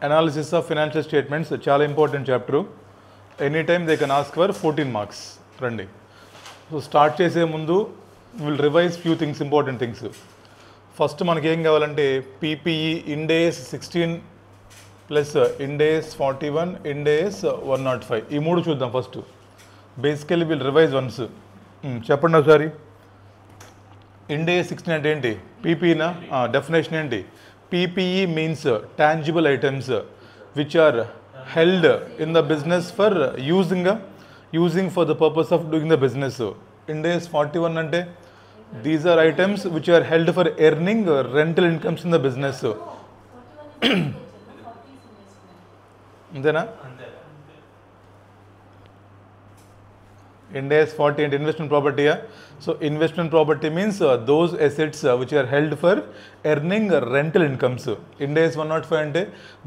Analysis of financial statements, చాలా important chapter. Any time they can ask for 14 marks. రండి. So start చేసే ముందు will revise few things, important things. First మనకి ఏం కావాలంటే PPE ఇండేస్ 16 plus ఇండేస్ 41 ఇండేస్ 105 ఈ మూడు చూద్దాం first. Basically will revise once. చెప్పండి ఒకసారి. ఇండేస్ 16 అంటే ఏంటి? పీపీనా? డెఫినేషన్ ఏంటి? PPE means tangible items which are held in the business for using for the purpose of doing the business. Ind AS 41 ante these are items which are held for earning rental incomes in the business. Andena Ind AS 40 and investment property. So investment property means those assets which are held for earning rental incomes. Ind AS 105 ante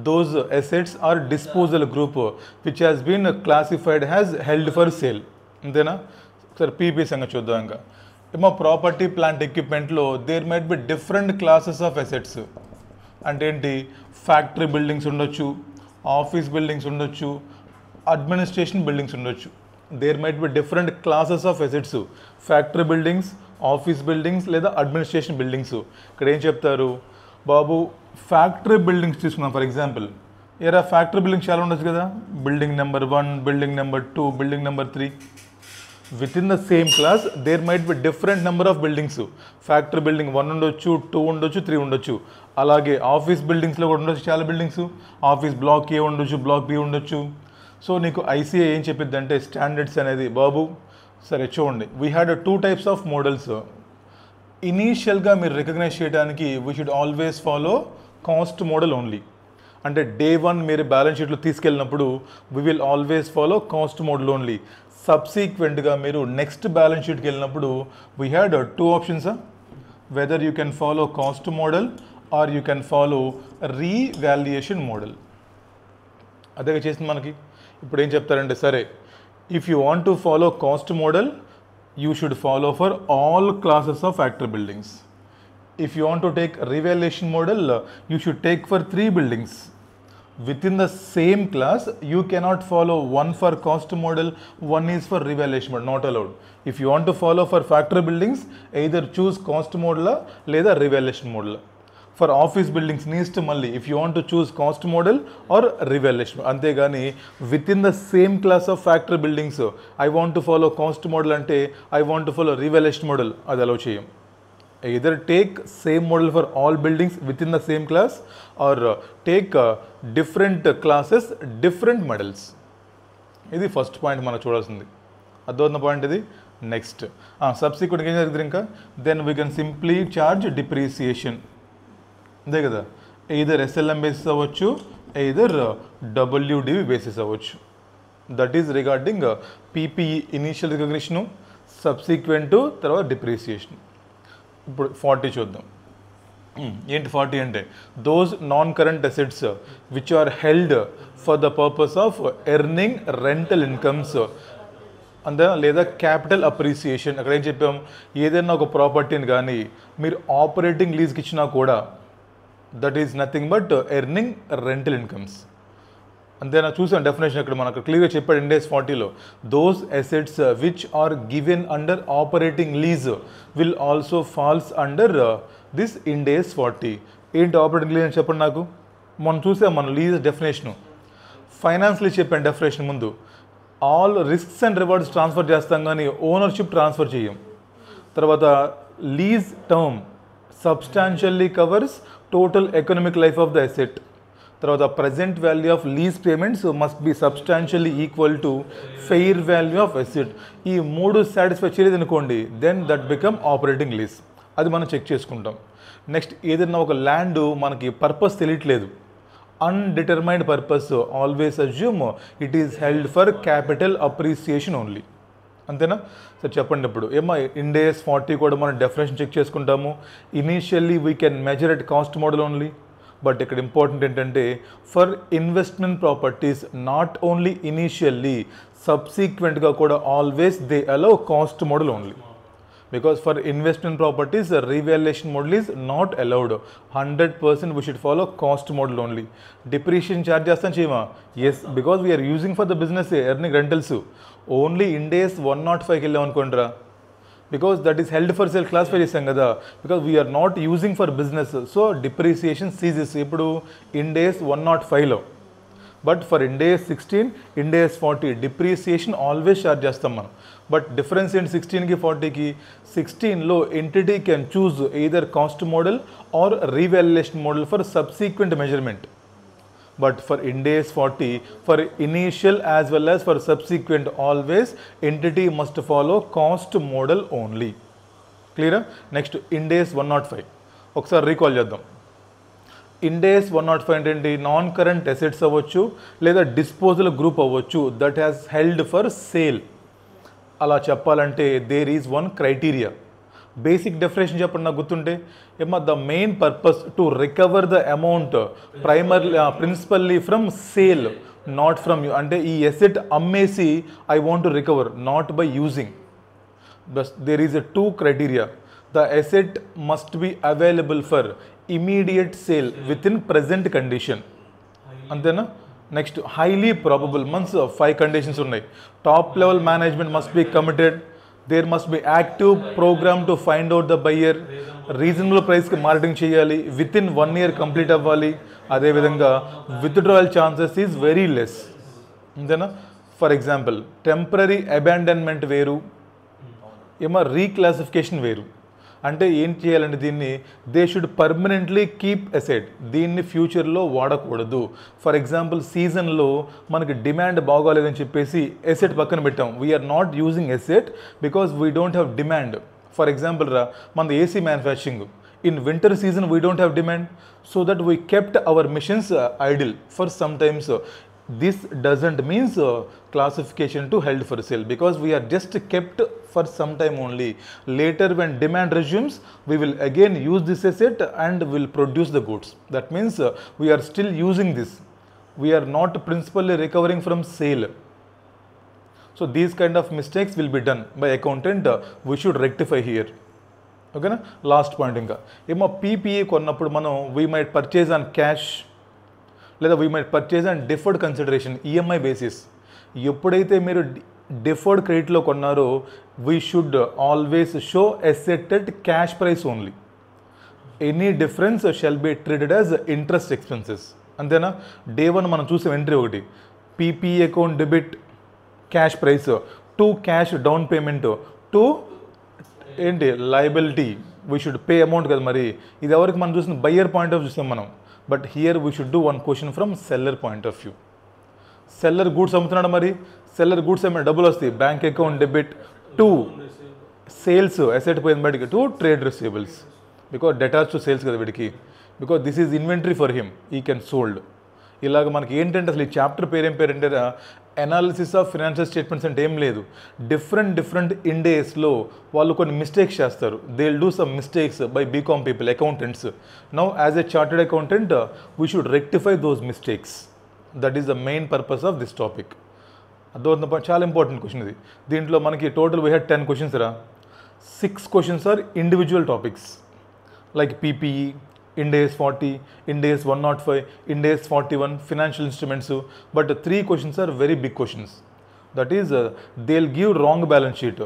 those assets are disposal group which has been classified as held for sale. Andena sir PP sanga chuddam inga. Ima property plant equipment lo there might be different classes of assets. Ante enti factory buildings undochu, office buildings undochu, administration buildings undochu. There might be different classes of assets. Factory buildings, office buildings లేదా administration buildings. ఇక్కడ ఏం చెప్తారు బాబు? Factory buildings తీసుకున్నాం for example. ఏరా factory buildings చాలా ఉండొచ్చు కదా. Building number 1, building number 2, building number 3. Within the same class there might be different number of buildings. Factory building 1 ఉండొచ్చు, 2 ఉండొచ్చు, 3 ఉండొచ్చు. అలాగే ఆఫీస్ బిల్డింగ్స్లో కూడా ఉండొచ్చు చాలా బిల్డింగ్స్. ఆఫీస్ బ్లాక్ ఏ ఉండొచ్చు, బ్లాక్ బి ఉండొచ్చు. సో నీకు ఐసీఏ ఏం చెప్పిద్ది అంటే స్టాండర్డ్స్ అనేది బాబు సరే చూడండి. We had 2 types of models. ఇనీషియల్గా మీరు రికగ్నైజ్ చేయడానికి we should always follow cost model only. అంటే డే 1 మీరు బ్యాలెన్స్ షీట్లో తీసుకెళ్ళినప్పుడు we will always follow cost model only. సబ్సీక్వెంట్గా మీరు నెక్స్ట్ బ్యాలెన్స్ షీట్కి వెళ్ళినప్పుడు we had 2 options. Whether you can follow cost model or you can follow revaluation model. అదే చేసింది మనకి. ఇప్పుడు ఏం చెప్తారంటే సరే if you want to follow cost model you should follow for all classes of factory buildings. If you want to take revaluation model you should take for 3 buildings. With in the same class you cannot follow 1 for cost model, 1 is for revaluation model. Not allowed. If you want to follow for factory buildings either choose cost model లేదా revaluation model. For office buildings needs to మళ్ళీ if you want to choose cost model or revaluation. అంతేగాని within the same class of factory buildings I want to follow cost model అంటే I want to follow revaluation model అది allow చేయం. either take same model for all buildings within the same class or take different classes, different models. ఇది first point మనం చూడాల్సింది. అర్థమవుతున్న point ఇది. Next subsequent ఏం జరుగుతుంది ఇంకా then we can simply charge depreciation. అంతే కదా. ఎయిదర్ ఎస్ఎల్ఎం బేసిస్ అవ్వచ్చు, ఎయిదర్ డబ్ల్యూడివి బేసిస్ అవ్వచ్చు. That is regarding PPE initial recognition, subsequent తర్వాత డిప్రిసియేషన్. ఇప్పుడు 40 చూద్దాం. ఏంటి 40 అంటే those non current assets which are held for the purpose of earning rental incomes అంతే లేదా క్యాపిటల్ అప్రిసియేషన్. అక్కడ ఏం చెప్పాం? ఏదైనా ఒక ప్రాపర్టీని కానీ మీరు ఆపరేటింగ్ లీజ్కి ఇచ్చినా కూడా that is nothing but earning rental incomes. అంతేనా? చూసాం డెఫినేషన్ అక్కడ మనకు క్లియర్గా చెప్పాడు ఇండ్ AS 40లో. Those assets which are given under operating lease will also falls under this Ind AS 40. ఏంటి ఆపరేటింగ్ లీజ్ అని చెప్పండి నాకు. మనం చూసాం మన లీజ్ డెఫినేషను. ఫైనాన్స్ లీజ్ చెప్పాను డెఫినేషన్ ముందు. All risks and rewards transfer చేస్తాం కానీ ఓనర్షిప్ ట్రాన్స్ఫర్ చేయం. తర్వాత lease term substantially covers total economic life of the asset. తర్వాత present value of lease payments must be substantially equal to fair value of asset. ఈ 3 satisfy చేయలేదు అనుకోండి then that become operating lease. అది మనం check చేసుకుంటాం. Next ఏదైనా ఒక land మనకి పర్పస్ తెలియట్లేదు, undetermined purpose, always assume it is held for capital appreciation only. అంతేనా? సార్ చెప్పండి. ఇప్పుడు ఏమో ఇండ్ AS 40 కూడా మనం డెఫినేషన్ చెక్ చేసుకుంటాము. Initially we can measure at cost model only. But ఇక్కడ ఇంపార్టెంట్ ఏంటంటే for investment properties not only initially సబ్సీక్వెంట్గా కూడా always they allow cost model only. because for investment properties the revaluation model is not allowed. 100% we should follow cost model only. Depreciation charge చేస్తాం చేయమా? Yes, because we are using for the business earning rentals. Only Ind AS 105కి వెళ్ళాం అనుకోండిరా, because that is held for sale classify చేస్తాం కదా, because we are not using for business, so depreciation ceases ఇప్పుడు Ind AS 105లో. But for Ind AS 16, Ind AS 40 depreciation always charge చేస్తాం మనం. But difference ఏంటి 16కి 40కి? 16లో entity can choose either cost model or revaluation model for subsequent measurement. But for Ind AS 40, for initial as well as for subsequent, always entity must follow cost model only. Clear? Next, Ind AS 105. ఒకసారి recall చేద్దాం. Ind AS 105 ఏంటి? Non current assets అవ్వచ్చు లేదా disposal group అవ్వచ్చు that has held for sale. అలా చెప్పాలంటే there is one criteria. Basic definition చెప్పండి నాకు గుర్తుంటే ఏమో, the main purpose to recover the amount principally from sale, not from use. అంటే ఈ ఎసెట్ అమ్మేసి I want to recover, not by using. బస్ there is a two criteria. The asset must be available for immediate sale with in present condition. అంతేనా? Next, highly probable మన్స్ 5 conditions ఉన్నాయి. Top level management must be committed. There must be active programme to find out the buyer. Reasonable ప్రైస్కి marketing చేయాలి. Within 1 year complete అవ్వాలి. అదేవిధంగా withdrawal chances is very less. అంతేనా? For example temporary abandonment వేరు, ఏమో reclassification వేరు. అంటే ఏం చేయాలంటే దీన్ని they should permanently keep asset, దీన్ని ఫ్యూచర్లో వాడకూడదు. ఫర్ ఎగ్జాంపుల్ సీజన్లో మనకి డిమాండ్ బాగోలేదని చెప్పేసి ఎసెట్ పక్కన పెట్టాం. We are not using asset because we don't have demand. For example రా, మన AC manufacturing in winter season we don't have demand, so that we kept our machines idle for some times. This doesn't means classification to held for sale, because we are just kept for some time only. Later when demand resumes, we will again use this asset and will produce the goods. That means we are still using this. We are not principally recovering from sale. So these kind of mistakes will be done by accountant. We should rectify here. ఓకేనా? Last point, ఇంకా ఏమో PPE కొన్నప్పుడు మనం we might purchase on cash లేదా we might purchase on deferred consideration, EMI basis. ఎప్పుడైతే మీరు deferred క్రెడిట్లో కొన్నారో we should always show asset at cash price only. Any difference shall be treated as interest expenses. అంతేనా? Day 1 మనం చూసాం entry ఒకటి, PPE account debit cash price to cash down payment to ఏంటి liability, we should pay amount కదా. మరి ఇది ఎవరికి మనం చూసిన బయ్యర్ పాయింట్ ఆఫ్ చూసాం మనం. But here we should do one question from seller point of view. Seller goods అమ్ముతున్నాడు, మరి సెల్లర్ గూడ్స్ అమ్మే డబ్బులు వస్తాయి. Bank account debit to sales, asset పోయిన బయటికి to trade receivables, because debtors to sales కదా వీడికి, because this is inventory for him, ఈ కెన్ సోల్డ్. ఇలాగ మనకి ఏంటంటే అసలు ఈ చాప్టర్ పేరేం పేరంటే అనాలిసిస్ ఆఫ్ ఫినాన్షియల్ స్టేట్మెంట్స్ అంటే ఏం లేదు. డిఫరెంట్ Ind ASలో వాళ్ళు కొన్ని మిస్టేక్స్ చేస్తారు. They will do some mistakes by BCom people, accountants. Now as a chartered accountant we should rectify those mistakes. That is the main purpose of this topic. అర్థం, చాలా important question ఇది. దీంట్లో మనకి total we had 10 questions రా. 6 questions are individual topics like PPE, Ind AS 40, Ind AS 105, Ind AS 41, financial instruments. But 3 questions are very big questions. That is, they'll give wrong balance sheet.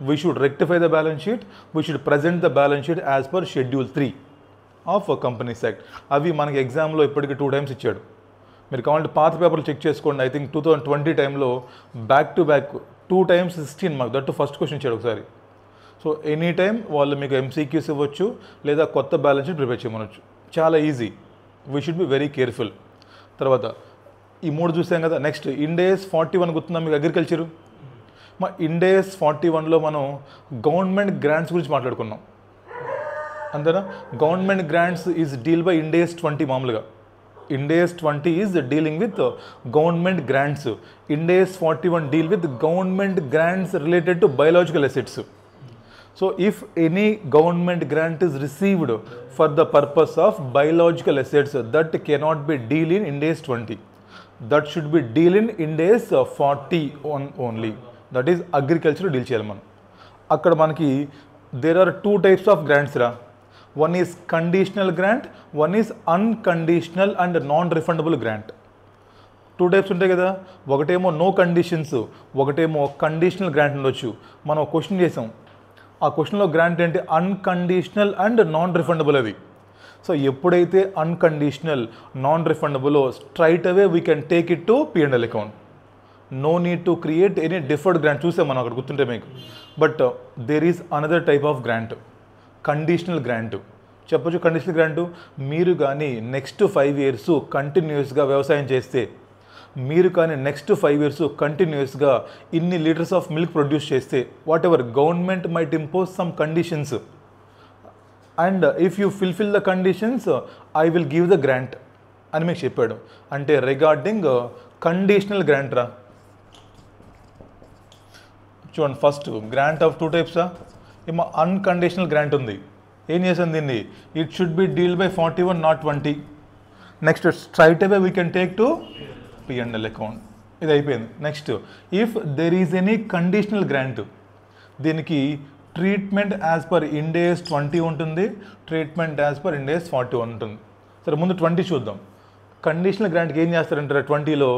We should rectify the balance sheet. We should present the balance sheet as per Schedule 3 of Companies Act. అవి మనకి ఎగ్జామ్లో ఇప్పటికి 2 times ఇచ్చాడు. మీరు కావాలంటే పాత పేపర్లు check చేసుకోండి. ఐ థింక్ 2020 టైంలో back to back 2 times 16 marks, that first question ఇచ్చాడు ఒకసారి. సో ఎనీ టైం వాళ్ళు మీకు ఎంసీక్యూస్ ఇవ్వచ్చు లేదా కొత్త బ్యాలెన్స్ షీట్ ప్రిపేర్ చేయమనొచ్చు. చాలా easy. We should be very careful. తర్వాత ఈ 3 చూసాం కదా. నెక్స్ట్ Ind AS 41 గుర్తుందా మీకు? అగ్రికల్చరు. మా Ind AS 41లో మనం గవర్నమెంట్ గ్రాంట్స్ గురించి మాట్లాడుకున్నాం, అంతేనా? Government grants is deal by Ind AS 20. మామూలుగా Ind AS 20 is dealing with government grants. Ind AS 41 deal with government grants related to biological assets. So if any government grant is received for the purpose of biological assets, that cannot be deal in Ind AS 20. That should be deal in Ind AS 41 only. That is agriculture deal cheyali మనం. అక్కడ మనకి there are two types of grants ra. One is conditional grant, one is unconditional and non-refundable grant. Two types ఉంటాయి కదా, ఒకటేమో no conditions, ఒకటేమో conditional grant ఉండొచ్చు. మనం ఒక క్వశ్చన్ చేసాం, ఆ క్వశ్చన్లో గ్రాంట్ ఏంటి, అన్కండిషనల్ అండ్ నాన్ రిఫండబుల్ అది. సో ఎప్పుడైతే unconditional non refundable straight away we can take it to P&L account. No need to create any deferred grant. చూసాం మనం అక్కడ గుర్తుంటే మీకు. But there is another type of grant, conditional grant. చెప్పొచ్చు conditional grant, మీరు కానీ next 5 years కంటిన్యూస్గా వ్యవసాయం చేస్తే, మీరు కానీ నెక్స్ట్ 5 years కంటిన్యూస్గా ఇన్ని లీటర్స్ ఆఫ్ మిల్క్ ప్రొడ్యూస్ చేస్తే, what ever government might impose some conditions and if you fulfil the conditions I will give the grant అని మీకు చెప్పాడు. అంటే రిగార్డింగ్ కండిషనల్ గ్రాంట్ రా. చూడండి, first grant of two types రా. ఏమో అన్కండిషనల్ గ్రాంట్ ఉంది. ఏం చేసాం దీన్ని, it should be deal by 41 not 20. Next straight away we can take to P&L account. ఇది అయిపోయింది. Next if there is any conditional grant, దీనికి treatment as per Ind AS 20 ఉంటుంది, treatment as per Ind AS 41 ఉంటుంది. సరే ముందు 20 చూద్దాం. Conditional గ్రాంట్కి ఏం చేస్తారంటారు 20లో,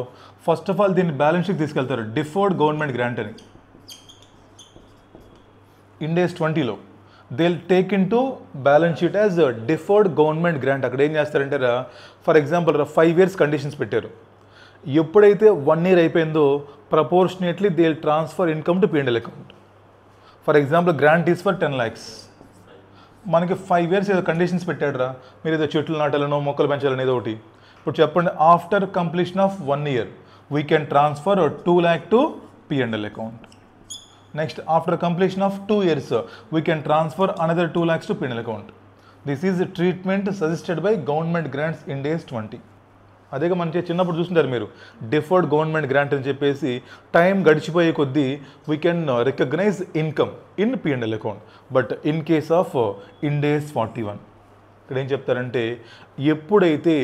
ఫస్ట్ ఆఫ్ ఆల్ దీన్ని బ్యాలెన్స్ షీట్ తీసుకెళ్తారు, డిఫర్డ్ గవర్నమెంట్ గ్రాంట్ అని. Ind AS 20లో they will take into balance sheet as deferred government grant. అక్కడ ఏం చేస్తారంటే ఫర్ ఎగ్జాంపుల్ 5 years కండిషన్స్ పెట్టారు. ఎప్పుడైతే 1 year అయిపోయిందో proportionately they will transfer income to P&L account. For example grant is for 10 lakhs. మనకి 5 years ఏదో conditions పెట్టాడు రా, మీరు ఏదో చెట్లు నాటాలనో మొక్కలు పెంచాలని ఏదో ఒకటి. ఇప్పుడు చెప్పండి, after completion of 1 year we can transfer 2 lakh to P&L account. Next after completion of 2 years we can transfer another 2 lakhs to P&L account. This is treatment suggested by government grants Ind AS 20. అదేగా మనకి చిన్నప్పుడు చూస్తుంటారు మీరు, deferred government grant అని చెప్పేసి time గడిచిపోయే కొద్దీ we can recognise income in P&L account. But in case of Ind AS 41 ఇక్కడ ఏం చెప్తారంటే, ఎప్పుడైతే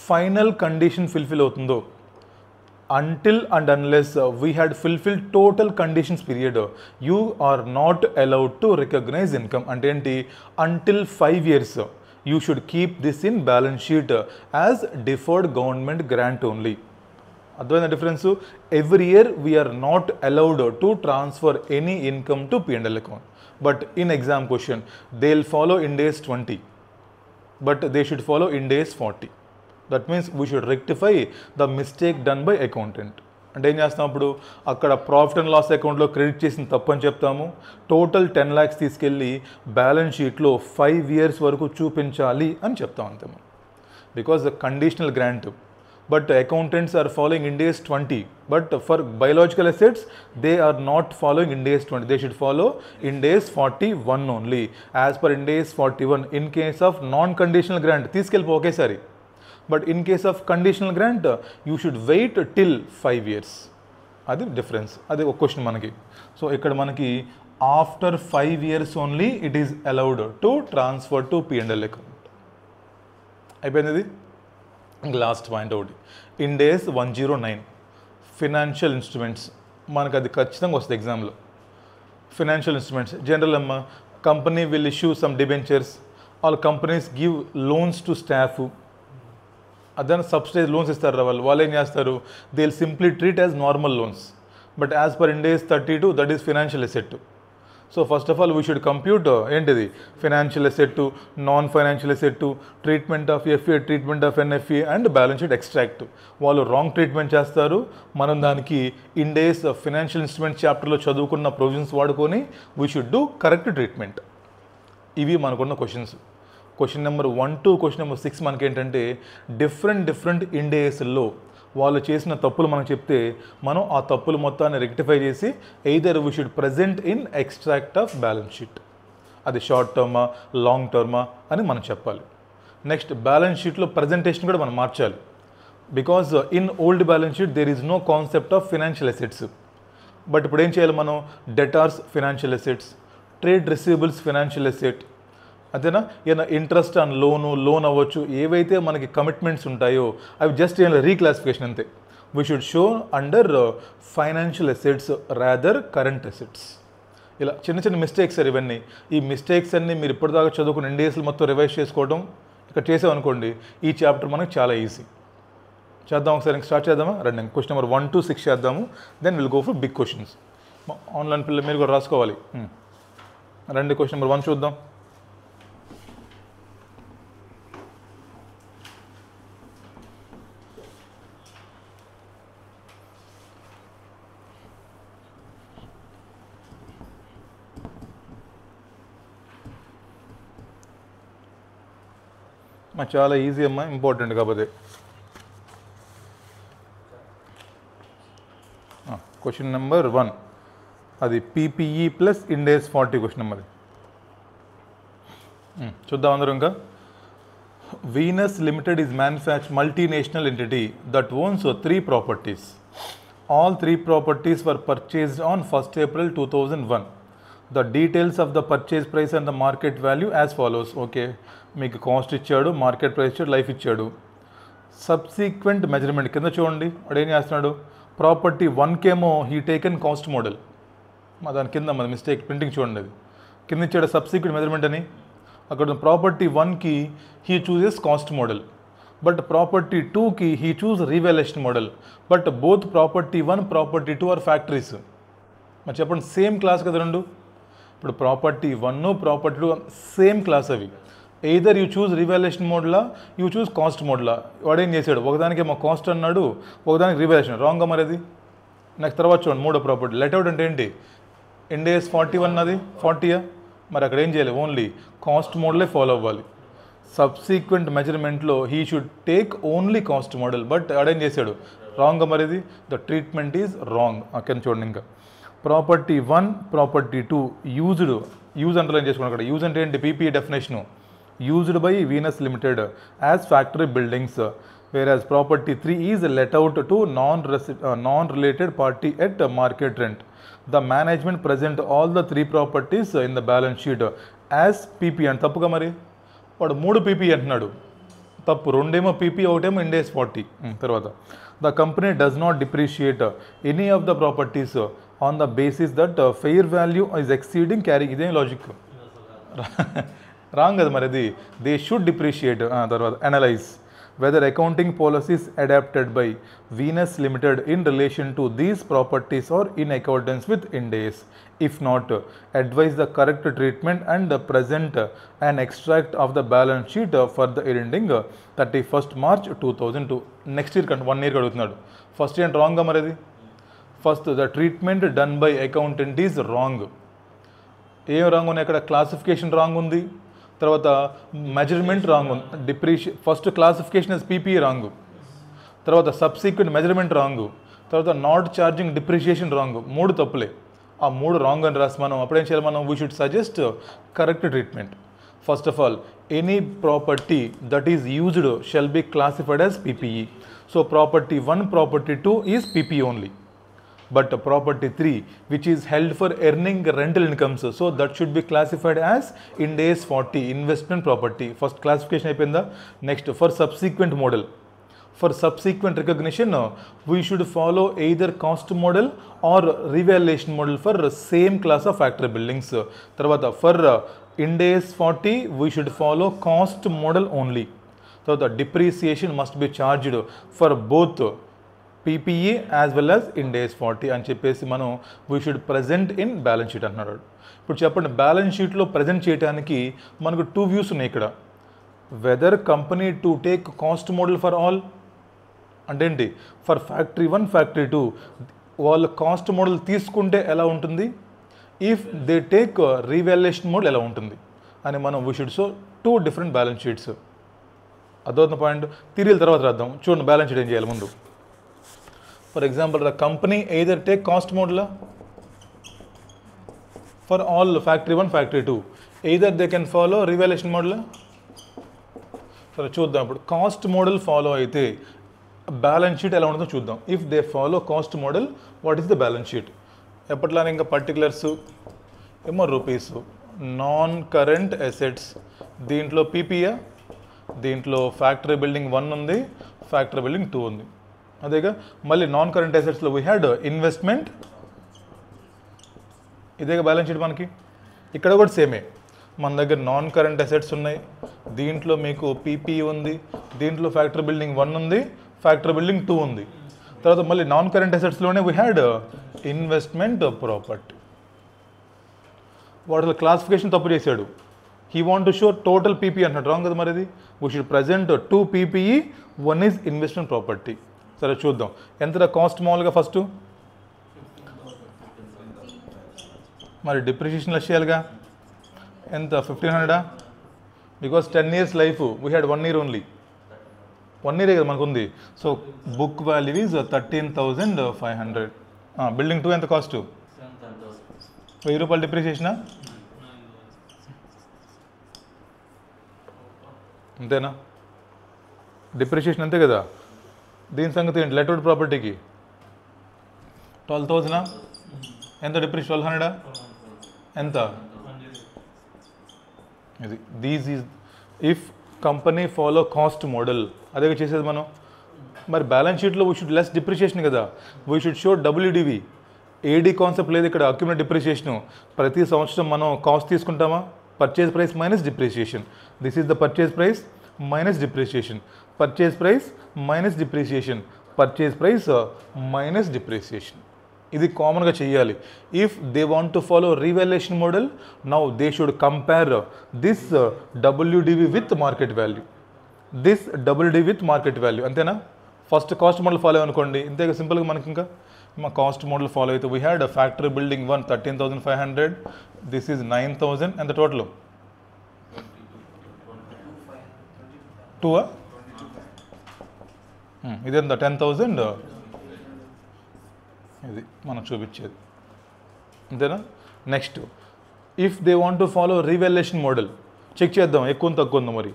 ఫైనల్ కండిషన్ ఫుల్ఫిల్ అవుతుందో, until and unless we had fulfilled total conditions period, you are not allowed to recognize income. అంటే ఏంటి, until 5 years you should keep this in balance sheet as deferred government grant only. అర్థమైందా difference? Every year we are not allowed to transfer any income to P&L account. But in exam question they'll follow Ind AS 20, but they should follow Ind AS 40. That means we should rectify the mistake done by accountant. అంటే ఏం చేస్తాం, అప్పుడు అక్కడ profit and loss అకౌంట్లో credit చేసిన తప్పు అని చెప్తాము, టోటల్ 10 lakhs తీసుకెళ్ళి బ్యాలెన్స్ షీట్లో 5 years వరకు చూపించాలి అని చెప్తాం అంతే మనం. Because conditional grant, but accountants are following Ind AS 20, but for biological assets they are not following Ind AS 20, they should follow Ind AS 41 only. As per Ind AS 41 in case of non conditional grant తీసుకెళ్ళిపో ఒకేసారి. But in case of conditional grant you should wait till 5 years. అది difference. అది ఒక question మనకి. So ఇక్కడ మనకి after 5 years only it is allowed to transfer to P&L account. అయిపోయింది ఇది. లాస్ట్ పాయింట్ ఒకటి, Ind AS 109 ఫినాన్షియల్ ఇన్స్ట్రుమెంట్స్. మనకు అది ఖచ్చితంగా వస్తుంది ఎగ్జామ్లో. ఫినాన్షియల్ ఇన్స్ట్రుమెంట్స్ జనరల్ అమ్మ, company will issue some debentures, all companies give loans to staff. అదన సబ్సిడైజ్ లోన్స్ ఇస్తారు వాళ్ళు ఏం చేస్తారు, they will simply treat as normal loans. But as per Ind AS 32 that is financial asset. So first of all we should compute ఏంటిది, financial asset, non financial asset, treatment of FA, treatment of NFA and balance sheet extract. వాళ్ళు wrong treatment చేస్తారు, మనం దానికి Ind AS financial instrument చాప్టర్లో చదువుకున్న provisions వాడుకొని we should do correct treatment. ఇవి మనకున్న questions. Question number 1 to question number 6 మనకి ఏంటంటే డిఫరెంట్ Ind ASలో వాళ్ళు చేసిన తప్పులు మనం చెప్తే మనం ఆ తప్పులు మొత్తాన్ని రెక్టిఫై చేసి either we should present in extract of balance sheet, అది షార్ట్ టర్మా లాంగ్ టర్మా అని మనం చెప్పాలి. నెక్స్ట్ బ్యాలెన్స్ షీట్లో ప్రజెంటేషన్ కూడా మనం మార్చాలి. Because in old balance sheet there is no concept of financial assets. But ఇప్పుడు ఏం చేయాలి మనం, debtors financial assets, trade receivables financial asset, అంతేనా, ఏదైనా ఇంట్రెస్ట్ ఆన్ లోన్ అవ్వచ్చు, ఏవైతే మనకి కమిట్మెంట్స్ ఉంటాయో అవి జస్ట్ ఏమైనా రీక్లాసిఫికేషన్ అంతే. We should show under financial assets rather current assets. ఇలా చిన్న చిన్న మిస్టేక్స్ సార్ ఇవన్నీ. ఈ మిస్టేక్స్ అన్నీ మీరు ఇప్పటిదాకా చదువుకున్న ఇండియస్లు మొత్తం రివైజ్ చేసుకోవడం ఇక్కడ చేసామనుకోండి, ఈ చాప్టర్ మనకు చాలా ఈజీ. చేద్దాం ఒకసారి, ఇంక స్టార్ట్ చేద్దామా? రండి, క్వశ్చన్ నెంబర్ 1 to 6 చేద్దాము. Then will go for big questions. Online పిల్లలు మీరు కూడా రాసుకోవాలి. రండి, క్వశ్చన్ నెంబర్ 1 చూద్దాం. చాలా ఈజీ అమ్మా, ఇంపార్టెంట్ కాకపోతే. క్వశ్చన్ నెంబర్ 1 అది PPE plus Ind AS 40 question number. చూద్దాం అందరూ. ఇంకా Venus limited is multinational entity that owns 3 properties. All 3 properties were purchased on 1st April 2001. The details of the purchase price and the market value as follows. Okay, మీకు cost ఇచ్చాడు, market price ఇచ్చాడు, life ఇచ్చాడు. Subsequent measurement కింద చూడండి, వాడు ఏం చేస్తున్నాడు, property 1కేమో హీ టేకెన్ కాస్ట్ మోడల్. దాని కింద మన మిస్టేక్ ప్రింటింగ్ చూడండి, అది కింద ఇచ్చాడు సబ్సీక్వెంట్ మెజర్మెంట్ అని. అక్కడ ప్రాపర్టీ 1కి he chooses cost model, but property 2కి he choose revaluation model. But both property 1 property 2 are factories. మరి చెప్పండి, సేమ్ క్లాస్ కదా రెండు. ఇప్పుడు ప్రాపర్టీ 1 ప్రాపర్టీ 2 సేమ్ క్లాస్ అవి. ఎయిదర్ యూ చూజ్ రివాల్యుయేషన్ మోడ్లా, యూ చూజ్ కాస్ట్ మోడ్లా. వాడు ఏం చేశాడు, ఒకదానికేమో కాస్ట్ అన్నాడు, ఒకదానికి రివాల్యుయేషన్. రాంగ్గా మరి అది. నెక్స్ట్ తర్వాత చూడండి, 3వ ప్రాపర్టీ లెట్అవుట్ అంటే ఏంటి, ఇండేస్ 41 అది 40యా, మరి అక్కడ ఏం చేయాలి, ఓన్లీ కాస్ట్ మోడలే ఫాలో అవ్వాలి. సబ్సీక్వెంట్ మెజర్మెంట్లో he should take only cost model, but వాడేం చేశాడు, రాంగ్గా మరి ఇది. The treatment is wrong. అక్కడ చూడండి, ఇంకా ప్రాపర్టీ 1 ప్రాపర్టీ 2 యూజ్ అండర్లైన్ చేసుకోండి. అక్కడ యూజ్ అంటే ఏంటి, PPE definition, used by Venus limited as factory buildings, whereas property 3 is let out to non-related party at market rent. The management present all the 3 properties in the balance sheet as PP. అని తప్పుగా మరి, వాడు 3 PP అంటున్నాడు, తప్పు. 2 ఏమో PP, 1 ఏమో ఇండేస్ 40. తర్వాత the company does not depreciate any of the properties on the basis that fair value is exceeding carrying. ఇదేం లాజిక్, రాంగ్ కదా మరి అది. They should depreciate. తర్వాత analyse whether accounting policies adapted by Venus Limited in relation to these properties are in accordance with Ind AS. If not, advise the correct treatment and present an extract of the balance sheet for the year ending 31st March 2002. Next year 1 year అడుగుతున్నాడు. First ఏంటి, రాంగ్గా మరి అది. First the treatment done by accountant is wrong. ఏం wrong ఉన్నాయి అక్కడ, classification wrong ఉంది, తర్వాత మెజర్మెంట్ రాంగ్ ఉంది. First classification is PP wrong, తర్వాత సబ్సీక్వెంట్ మెజర్మెంట్ రాంగ్, తర్వాత నాట్ ఛార్జింగ్ డిప్రిషియేషన్ రాంగ్. 3 తప్పులే. ఆ 3 రాంగ్ అని రాసి మనం అప్పుడేం చేయాలి, మనం we should suggest correct treatment. First of all, any property that is used shall be classified as PPE. So property 1 property 2 is PP only, but property 3 which is held for earning rental incomes, so that should be classified as Ind AS 40 investment property. First classification అయిపోయిందా. Next for subsequent model, for subsequent recognition we should follow either cost model or revaluation model for same class of factory buildings. తర్వాత for Ind AS 40 we should follow cost model only. తర్వాత depreciation must be charged for both PPE as well as Ind AS 40 అని చెప్పేసి మనం we should present in balance sheet అంటున్నాడు. ఇప్పుడు చెప్పండి, balance షీట్లో present చేయడానికి మనకు 2 వ్యూస్ ఉన్నాయి ఇక్కడ. Whether company to take cost model for all అంటే ఏంటి, ఫర్ ఫ్యాక్టరీ 1 ఫ్యాక్టరీ 2 వాళ్ళు కాస్ట్ మోడల్ తీసుకుంటే ఎలా ఉంటుంది, if they take revaluation model ఎలా ఉంటుంది అని మనం we should so 2 different balance sheets. అదొక పాయింట్. థియరీల తర్వాత రాద్దాం. చూడండి బ్యాలెన్స్ షీట్ ఏం చేయాలి ముందు. For example, the company either take cost model for all factory 1 factory 2, either they can follow revaluation model. సరే చూద్దాం. ఇప్పుడు కాస్ట్ మోడల్ ఫాలో అయితే బ్యాలెన్స్ షీట్ ఎలా ఉంటుందో చూద్దాం. If they follow cost model, what is the balance sheet. ఎప్పట్లానే ఇంకా particulars ఏమో రూపీస్, నాన్ కరెంట్ అసెట్స్, దీంట్లో పీపీఏ, దీంట్లో ఫ్యాక్టరీ బిల్డింగ్ 1 ఉంది, ఫ్యాక్టరీ బిల్డింగ్ 2 ఉంది. అదేగా మళ్ళీ నాన్ కరెంట్ అసెట్స్లో వీ హ్యాడ్ ఇన్వెస్ట్మెంట్ ఇదే బ్యాలెన్స్ షీట్ మనకి. ఇక్కడ కూడా సేమే, మన దగ్గర నాన్ కరెంట్ అసెట్స్ ఉన్నాయి, దీంట్లో మీకు పీపీ ఉంది, దీంట్లో ఫ్యాక్టరీ బిల్డింగ్ 1 ఉంది, ఫ్యాక్టరీ బిల్డింగ్ 2 ఉంది. తర్వాత మళ్ళీ నాన్ కరెంట్ అసెట్స్లోనే వీ హ్యాడ్ ఇన్వెస్ట్మెంట్ ప్రాపర్టీ. వాడు క్లాసిఫికేషన్ తప్పు చేశాడు. He want to show total PP అంటున్నాడు, రాంగ్ కదా మరి. అది we should present 2 PPE, 1 is investment property. సరే చూద్దాం ఎంత కాస్ట్ మామూలుగా ఫస్ట్. మరి డిప్రిషియేషన్ వచ్చేయాలిగా, ఎంత 1500, because 10 years life, we had 1 year only, 1 year కదా మనకు ఉంది. So book value is 13,500. Building 2 ఎంత కాస్ట్, 1000 రూపాయలు డిప్రిషియేషనా, అంతేనా? డిప్రిషియేషన్ అంతే కదా. దీని సంగతి ఏంటి, లెటర్డ్ ప్రాపర్టీకి 12,000, ఎంత డిప్రిషియేషన్, 1200, ఎంత ఇది. This is if company follow cost model, అదే చేసేది మనం. మరి బ్యాలెన్స్ షీట్లో వీ షుడ్ లెస్ డిప్రిషియేషన్ కదా, we should show WDV. AD concept లేదు ఇక్కడ, అక్యుములేట్ డిప్రిషియేషను. ప్రతి సంవత్సరం మనం కాస్ట్ తీసుకుంటామా, purchase price minus depreciation. This is the purchase price minus depreciation, purchase price minus depreciation, purchase price minus depreciation. ఇది కామన్గా చేయాలి. If they want to follow revaluation model, now they should compare this WDV with market value, this WDV with market value, అంతేనా? First cost model follow అనుకోండి, ఇంతే సింపుల్గా మనకి. ఇంకా మా కాస్ట్ మోడల్ ఫాలో అయితే we had factory building 1 13,500, this is 9,000, ఎంత total 2, ఇది ఎంత 10,000, ఇది మనం చూపించేది, అంతేనా? Next if they want to follow revaluation model, check చేద్దాం ఎక్కువ తక్కువ ఉందో. మరి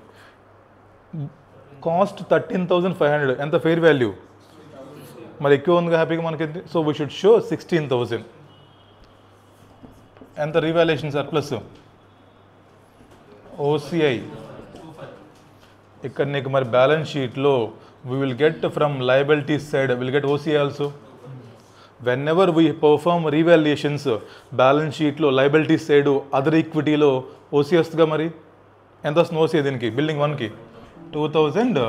కాస్ట్ 13,500, ఎంత ఫెయిర్ వాల్యూ, మరి ఎక్కువ ఉందిగా హ్యాపీగా మనకి. సో వీ షుడ్ షో 16,000, ఎంత రీవాల్యుయేషన్ సర్ప్లస్, ఓసిఐ. ఇక్కడ నీకు మరి బ్యాలెన్స్ షీట్లో we will get from liabilities side, will get OCI also. Whenever we perform revaluations, balance షీట్లో లయబిలిటీస్ సైడ్ అదర్ ఈక్విటీలో ఓసీ వస్తుందిగా. మరి ఎంత వస్తుంది ఓసీ దీనికి, బిల్డింగ్ 1కి 2,000.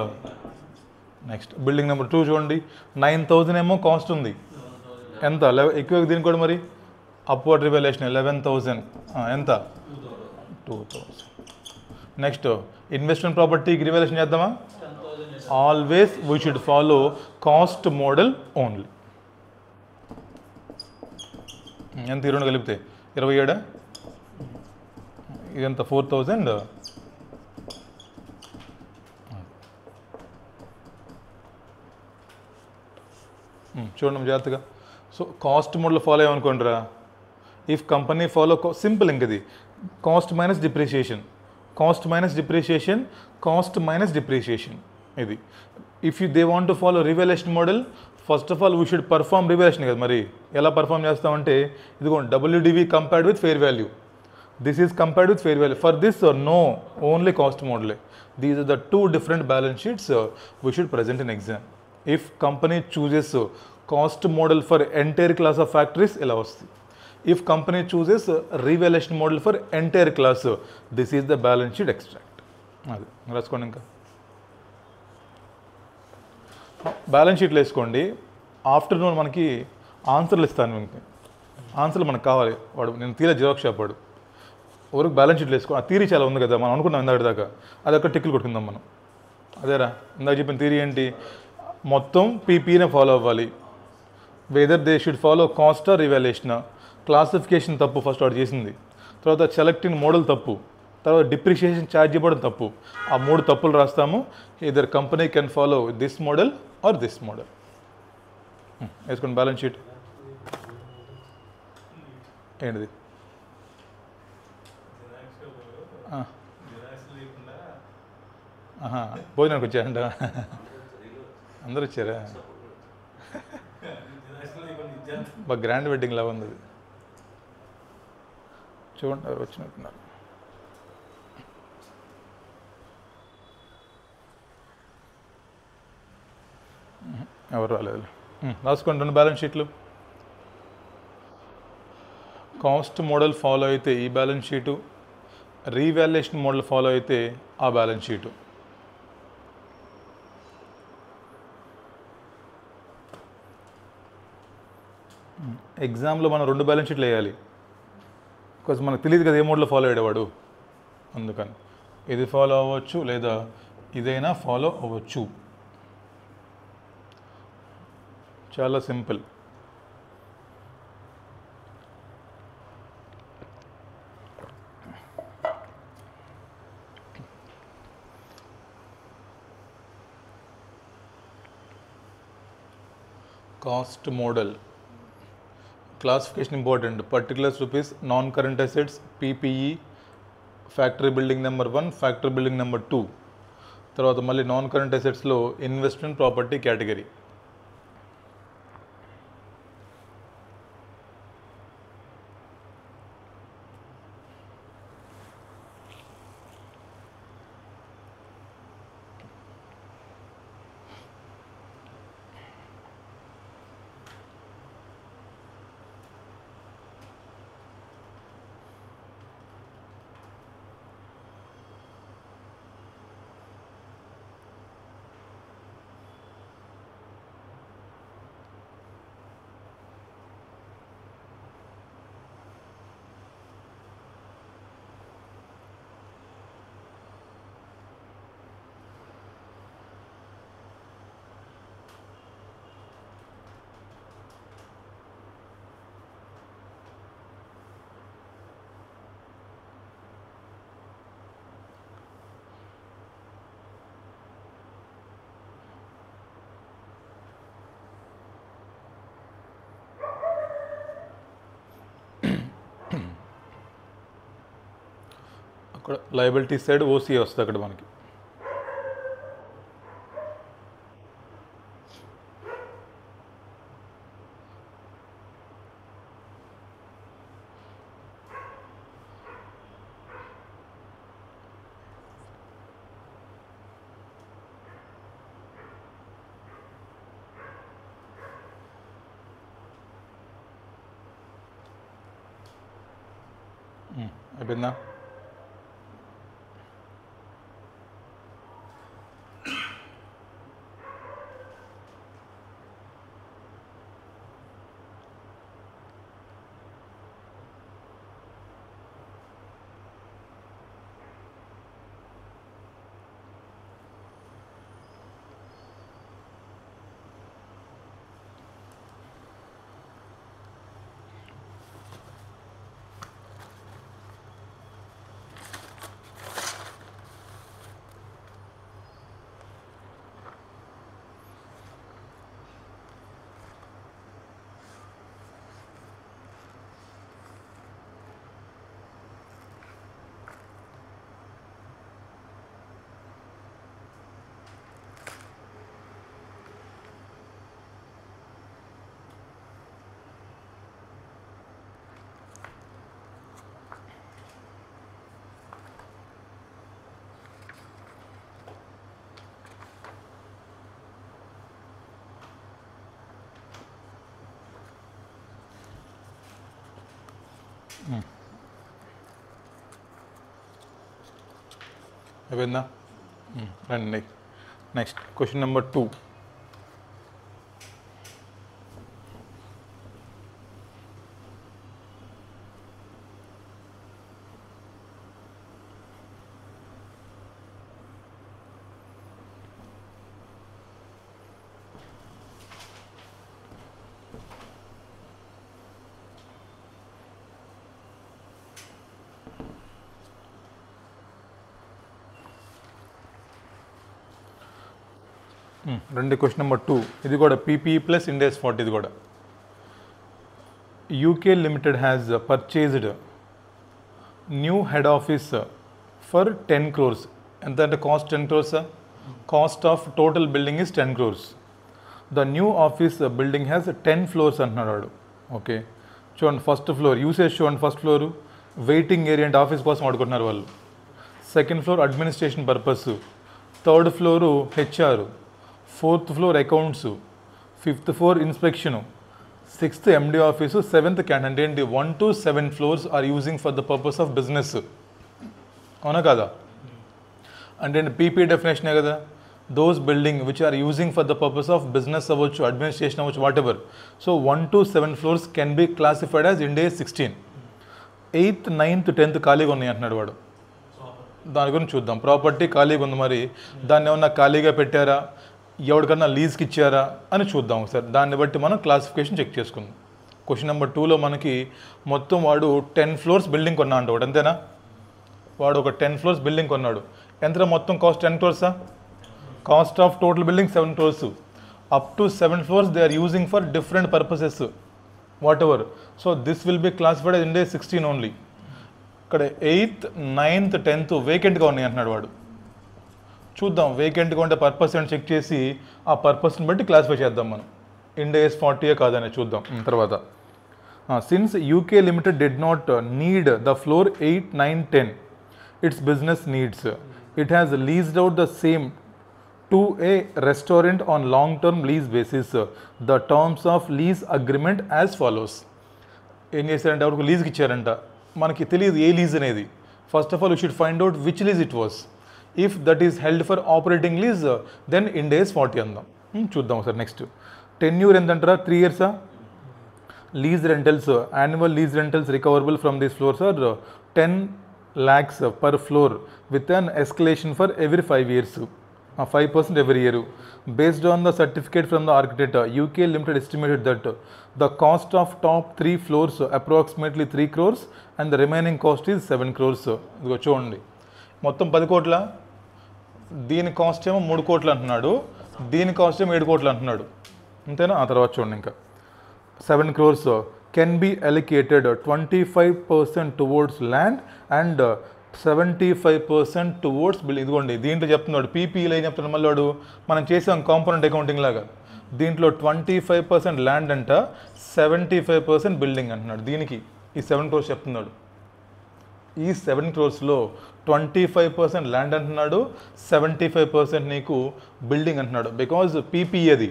నెక్స్ట్ బిల్డింగ్ నెంబర్ 2 చూడండి, 9,000 ఏమో కాస్ట్ ఉంది, ఎంత ఎక్కువ దీనికి కూడా. మరి అప్వర్డ్ రివాల్యుయేషన్ 11,000, ఎంత 2,000. నెక్స్ట్ ఇన్వెస్ట్మెంట్ ప్రాపర్టీకి రివాల్యుయేషన్ చేద్దామా, always we should follow cost model only. ఎంత 2 కలిపితే 27, ఇదంతా 4,000. చూడండి జాగ్రత్తగా. సో కాస్ట్ మోడల్ ఫాలో అయ్యమనుకోండిరా, ఇఫ్ కంపెనీ ఫాలో సింపుల్ ఇంకది cost minus depreciation, cost minus depreciation, cost minus depreciation ఇది. If you they want to follow revaluation model, first of all we should perform revaluation కదా. మరి ఎలా perform చేస్తామంటే, ఇదిగోండి WDV compared with fair value, this is compared with fair value. For this no, only cost మోడలే. These are the 2 different balance sheets we should present in exam. If company chooses cost model for entire class of factories, ఇలా వస్తుంది. If company chooses revaluation model for entire class, this is the balance sheet extract. అది రాసుకోండి. ఇంకా balance షీట్లు వేసుకోండి. Afternoon మనకి ఆన్సర్లు ఇస్తాను, మీకు ఆన్సర్లు మనకు కావాలి. వాడు నేను తీరా జిరాక్స్ షాప్ వాడు వరకు బ్యాలెన్స్ షీట్లు వేసుకో. ఆ థీరీ చాలా ఉంది కదా, మనం అనుకున్నాం ఇందాక దాకా, అది ఒక్క టిక్కులు కొట్టుకుందాం మనం. అదేరా ఇందాక చెప్పిన థీరీ ఏంటి, మొత్తం పీపీనే ఫాలో అవ్వాలి. Whether they should follow cost or revaluation. Classification తప్పు ఫస్ట్ వాడు చేసింది, తర్వాత సెలెక్టింగ్ మోడల్ తప్పు, తర్వాత డిప్రిషియేషన్ ఛార్జ్ ఇవ్వడం తప్పు. ఆ 3 తప్పులు రాస్తాము. Either company can follow this model or this model. వేసుకోండి బ్యాలెన్స్ షీట్. ఏంటిది, భోజనానికి వచ్చారంట, అందరూ వచ్చారా? బాగా గ్రాండ్ వెడ్డింగ్ లాగా ఉంది. చూడండి ఎవరు వచ్చినట్టున్నారు. ఎవరు రాలేదు. రాసుకోండి 2 బ్యాలెన్స్ షీట్లు. కాస్ట్ మోడల్ ఫాలో అయితే ఈ balance sheet, revaluation model follow అయితే ఆ బ్యాలెన్స్ షీటు. ఎగ్జామ్లో మనం 2 బ్యాలెన్స్ షీట్లు వేయాలి, బికాజ్ మనకు తెలియదు కదా ఏ మోడల్లో ఫాలో అయ్యేవాడు, అందుకని ఇది ఫాలో అవ్వచ్చు లేదా ఇదైనా ఫాలో అవ్వచ్చు. చాలా simple. Cost model classification important. Particulars rupees, non current assets, PPE, factory building number 1, factory building number 2, తర్వాత మళ్ళీ నాన్ కరెంట్ అసెట్స్లో ఇన్వెస్ట్మెంట్ ప్రాపర్టీ కేటగిరీ. అక్కడ లయబిలిటీ సైడ్ ఓసీ వస్తుంది అక్కడ మనకి. అయిపోయిందా? అయిపోయిందా? రండి. Next question number 2. రండి క్వశ్చన్ నెంబర్ 2. ఇది కూడా పీపీఈ ప్లస్ ఇండెస్ 40. ఇది కూడా UK limited has purchased new head office for 10 crores. ఎంత అంటే cost 10 crores. Cost of total building is 10 crores. The new office building has 10 floors అంటున్నాడు వాడు. ఓకే, చూడండి ఫస్ట్ ఫ్లోర్ యూసేజ్ చూడండి. ఫస్ట్ ఫ్లోర్ వెయిటింగ్ ఏరియా అంటే office కోసం వాడుకుంటున్నారు వాళ్ళు. Second floor administration purpose. Third floor HR. Fourth floor accounts. Fifth floor inspection. 6th MD office 7th canteen అంటే ఏంటి 1 to 7 floors are using for the purpose of business. అవునా కదా? అంటే PP డెఫినేషనే కదా. Those building which are using for the purpose of business అవ్వచ్చు, administration అవ్వచ్చు, whatever. So 1 to 7 floors can be classified as Ind AS 16. 8th, 9th, 10th ఖాళీగా ఉన్నాయి అంటున్నాడు వాడు. దాని గురించి చూద్దాం. ప్రాపర్టీ ఖాళీగా ఉంది, మరి దాన్ని ఏమన్నా ఖాళీగా పెట్టారా, ఎవరికన్నా లీజ్కి ఇచ్చారా అని చూద్దాం సార్. దాన్ని బట్టి మనం క్లాసిఫికేషన్ చెక్ చేసుకుందాం. క్వశ్చన్ నెంబర్ 2లో మనకి మొత్తం వాడు 10 ఫ్లోర్స్ బిల్డింగ్ కొన్నా అంట వాడు, అంతేనా? వాడు ఒక 10 ఫ్లోర్స్ బిల్డింగ్ కొన్నాడు. ఎంత మొత్తం cost? 10 crores. Cost of total building 7 crores. Up to 7 floors they are using for different purposes, whatever. So this will be classified in AS 16 only. ఇక్కడ 8th, 9th, 10th వేకెంట్గా ఉన్నాయి అంటున్నాడు వాడు. చూద్దాం వేకెంట్గా ఉంటే purpose అని చెక్ చేసి ఆ పర్పస్ని బట్టి క్లాసిఫై చేద్దాం మనం. ఇండ్ AS 40 కాదని చూద్దాం తర్వాత. Since UK limited did not need the floor 8, 9, 10 its business needs, it has leased out the same to a restaurant on long term lease basis. The terms of lease agreement as follows. ఏం చేశారంటే ఎవరికి లీజ్కి ఇచ్చారంట, మనకి తెలియదు ఏ lease అనేది. First of all you should find out which lease it was. If that is held for operating lease then Ind AS 40 అందాం. చూద్దాం సార్. నెక్స్ట్ టెన్యూర్ ఎంతంటారా? 3 years. Lease rentals, annual lease rentals recoverable from these floors are 10 lakhs per floor with an escalation for every 5 years. 5% every year. Based on the certificate from the architect, UK Limited estimated that the cost of top 3 floors approximately 3 crores and the remaining cost is 7 crores. ఇదిగో చూడండి, మొత్తం 10 కోట్ల, దీని cost ఏమో 3 కోట్లు అంటున్నాడు, దీని cost ఏమో 7 కోట్లు అంటున్నాడు, అంతేనా? ఆ తర్వాత చూడండి ఇంకా 7 crores can be allocated 25% towards land and 75% towards building. ఇదిగోండి దీంట్లో చెప్తున్నాడు పీపీలో ఏం చెప్తున్నాడు మళ్ళీ వాడు, మనం చేసాం కాంపోనెంట్ అకౌంటింగ్ లాగా. దీంట్లో 25% ల్యాండ్ అంట, 75% బిల్డింగ్ అంటున్నాడు. దీనికి ఈ 7 crores చెప్తున్నాడు. ఈ 7 crores-లో 25% ల్యాండ్ అంటున్నాడు, 75% నీకు బిల్డింగ్ అంటున్నాడు. బికాజ్ పీపీ అది,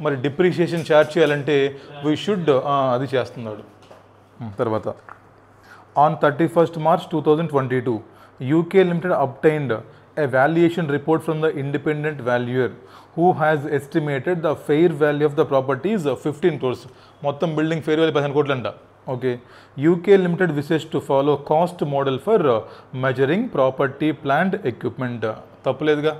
మరి డిప్రిషియేషన్ ఛార్జ్ చేయాలంటే వీ షుడ్ అది చేస్తున్నాడు. తర్వాత on 31st March 2022 UK Limited obtained a valuation report from the independent valuer who has estimated the fair value of the property is 15 crores. మొత్తం building fair value 15 కోట్లు అంట. Okay, UK Limited wishes to follow cost model for measuring property, plant, equipment. తప్పులేదుగా,